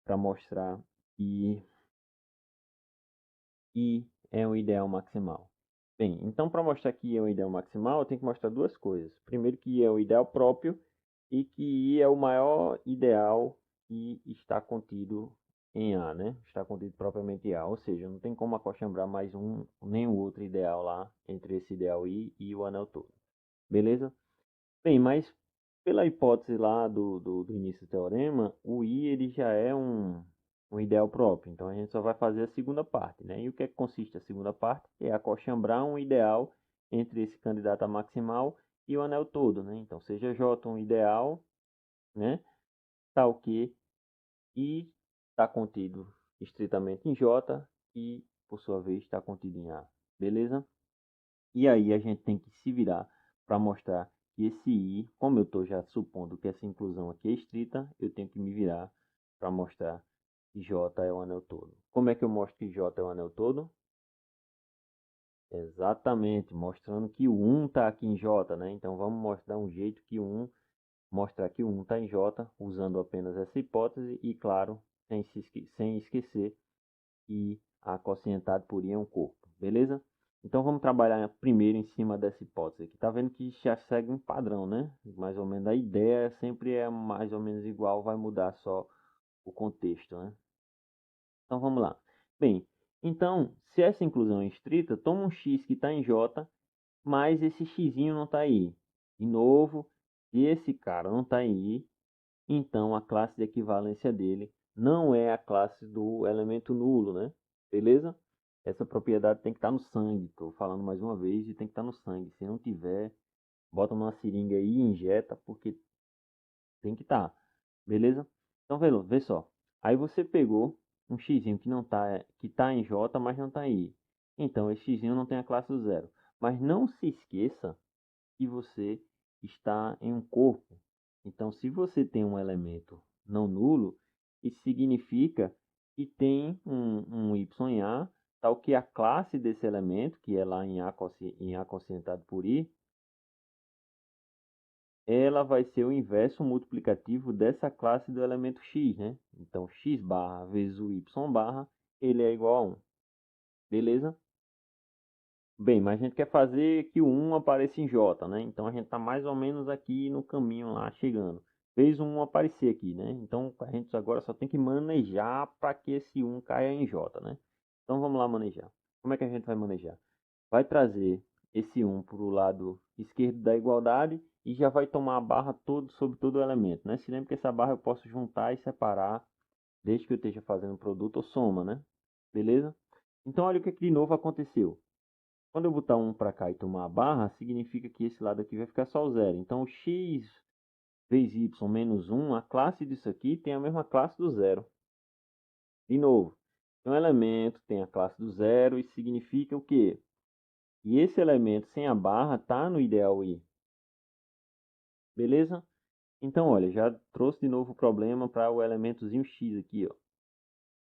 para mostrar que I é um ideal maximal. Bem, então para mostrar que I é um ideal maximal, eu tenho que mostrar duas coisas. Primeiro que I é o ideal próprio e que I é o maior ideal que está contido em A, né? Está contido propriamente em A, ou seja, não tem como acochambrar mais nenhum outro ideal lá entre esse ideal I e o anel todo. Beleza? Bem, mas pela hipótese lá do início do teorema, o I ele já é um ideal próprio. Então a gente só vai fazer a segunda parte, né? E o que é que consiste a segunda parte? É acochambrar um ideal entre esse candidato a maximal e o anel todo, né? Então seja J um ideal, né? Tal que I está contido estritamente em J e por sua vez está contido em A, beleza? E aí a gente tem que se virar para mostrar que esse I, como eu estou já supondo que essa inclusão aqui é estrita, eu tenho que me virar para mostrar que J é o anel todo. Como é que eu mostro que J é o anel todo? Exatamente, mostrando que o 1 está aqui em J, né? Então vamos mostrar um jeito que o 1, mostrar que o 1 está em J, usando apenas essa hipótese e, claro, sem esquecer que a cocientade por I é um corpo, beleza? Então vamos trabalhar primeiro em cima dessa hipótese aqui. Tá vendo que já segue um padrão, né? Mais ou menos a ideia sempre é mais ou menos igual, vai mudar só o contexto, né? Então vamos lá. Bem, então, se essa inclusão é estrita, toma um x que está em J, mas esse x não está aí. De novo, se esse cara não está aí, então a classe de equivalência dele não é a classe do elemento nulo, né? Beleza? Essa propriedade tem que estar no sangue. Estou falando mais uma vez e tem que estar no sangue. Se não tiver, bota numa seringa aí e injeta, porque tem que estar. Beleza? Então, vê só. Aí você pegou um x que não tá, que está em J, mas não está aí. Então, esse x não tem a classe do zero. Mas não se esqueça que você está em um corpo. Então, se você tem um elemento não nulo, isso significa que tem um y em A, tal que a classe desse elemento, que é lá em A quocientado por I, ela vai ser o inverso multiplicativo dessa classe do elemento x, né? Então, x barra vezes o y barra, ele é igual a 1. Beleza? Bem, mas a gente quer fazer que o 1 apareça em J, né? Então, a gente está mais ou menos aqui no caminho lá, chegando. Fez um aparecer aqui, né? Então, a gente agora só tem que manejar para que esse 1 caia em J, né? Então, vamos lá manejar. Como é que a gente vai manejar? Vai trazer esse 1 para o lado esquerdo da igualdade e já vai tomar a barra sobre todo o elemento, né? Se lembra que essa barra eu posso juntar e separar, desde que eu esteja fazendo produto ou soma, né? Beleza? Então, olha o que de novo aconteceu. Quando eu botar 1 para cá e tomar a barra, significa que esse lado aqui vai ficar só o zero. Então, o x vezes y menos 1, a classe disso aqui tem a mesma classe do zero. De novo, um elemento tem a classe do zero e significa o quê? E esse elemento sem a barra está no ideal I. Beleza? Então, olha, já trouxe de novo o problema para o elementozinho x aqui, ó.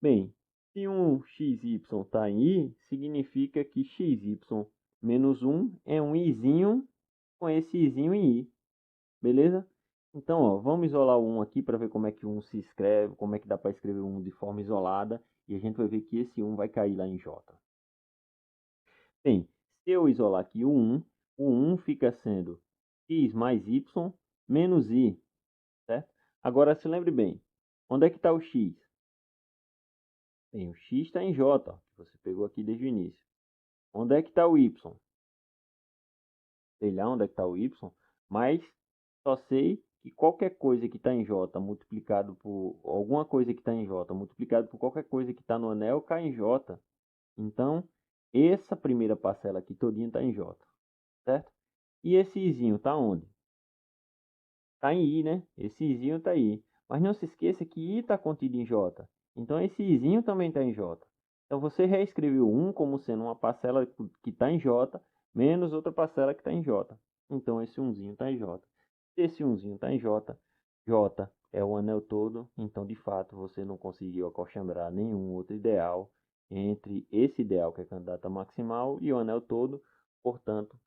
Bem, se um xy está em I, significa que xy menos 1 é um izinho com esse izinho em I. Beleza? Então, ó, vamos isolar o 1 aqui para ver como é que o 1 se escreve, como é que dá para escrever o 1 de forma isolada. E a gente vai ver que esse 1 vai cair lá em J. Bem, se eu isolar aqui o 1 fica sendo x mais y menos I, certo? Agora, se lembre bem, onde é que está o x? Bem, o x está em J, que você pegou aqui desde o início. Onde é que está o y? Sei lá onde é que está o y, mas só sei que qualquer coisa que está em J multiplicado por alguma coisa que está em J multiplicado por qualquer coisa que está no anel cai em J. Então, essa primeira parcela aqui todinha está em J, certo? E esse izinho está onde? Está em I, né? Esse izinho está aí. Mas não se esqueça que I está contido em J. Então, esse izinho também está em J. Então, você reescreveu 1 como sendo uma parcela que está em J, menos outra parcela que está em J. Então, esse 1zinho está em J. Se esse 1zinho está em J, J é o anel todo. Então, de fato, você não conseguiu acochandrar nenhum outro ideal entre esse ideal que é candidato a maximal e o anel todo. Portanto,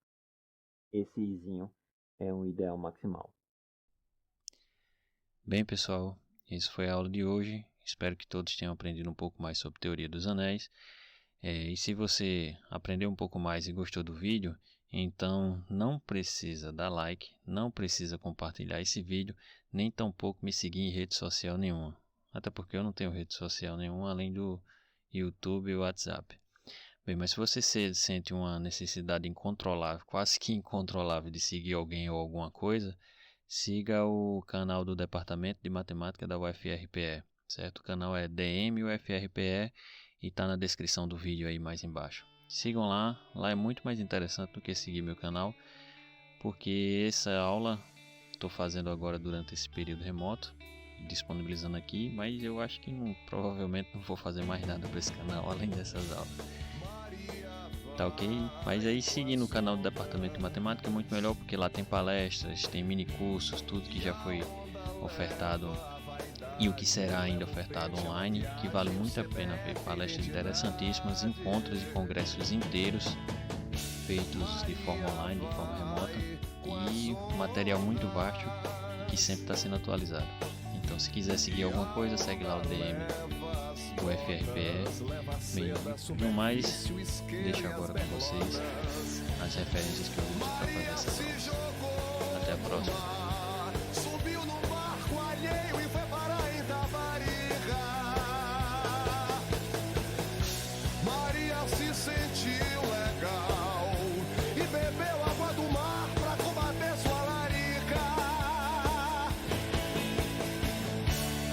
esse izinho é um ideal maximal. Bem, pessoal, isso foi a aula de hoje. Espero que todos tenham aprendido um pouco mais sobre teoria dos anéis. E se você aprendeu um pouco mais e gostou do vídeo, então não precisa dar like, não precisa compartilhar esse vídeo, nem tampouco me seguir em rede social nenhuma. Até porque eu não tenho rede social nenhuma além do YouTube e WhatsApp. Bem, mas se você sente uma necessidade incontrolável, quase que incontrolável de seguir alguém ou alguma coisa, siga o canal do Departamento de Matemática da UFRPE, certo? O canal é DM UFRPE e está na descrição do vídeo aí mais embaixo. Sigam lá, lá é muito mais interessante do que seguir meu canal, porque essa aula estou fazendo agora durante esse período remoto, disponibilizando aqui, mas eu acho que provavelmente não vou fazer mais nada para esse canal além dessas aulas. Tá ok? Mas aí seguir no canal do Departamento de Matemática é muito melhor, porque lá tem palestras, tem mini cursos, tudo que já foi ofertado e o que será ainda ofertado online, que vale muito a pena ver. Palestras interessantíssimas, encontros e congressos inteiros feitos de forma online, de forma remota, e material muito vasto que sempre está sendo atualizado. Então, se quiser seguir alguma coisa, segue lá o DM do FRPE. E no mais, deixo agora com vocês as referências que eu uso para fazer essas aulas. Até a próxima.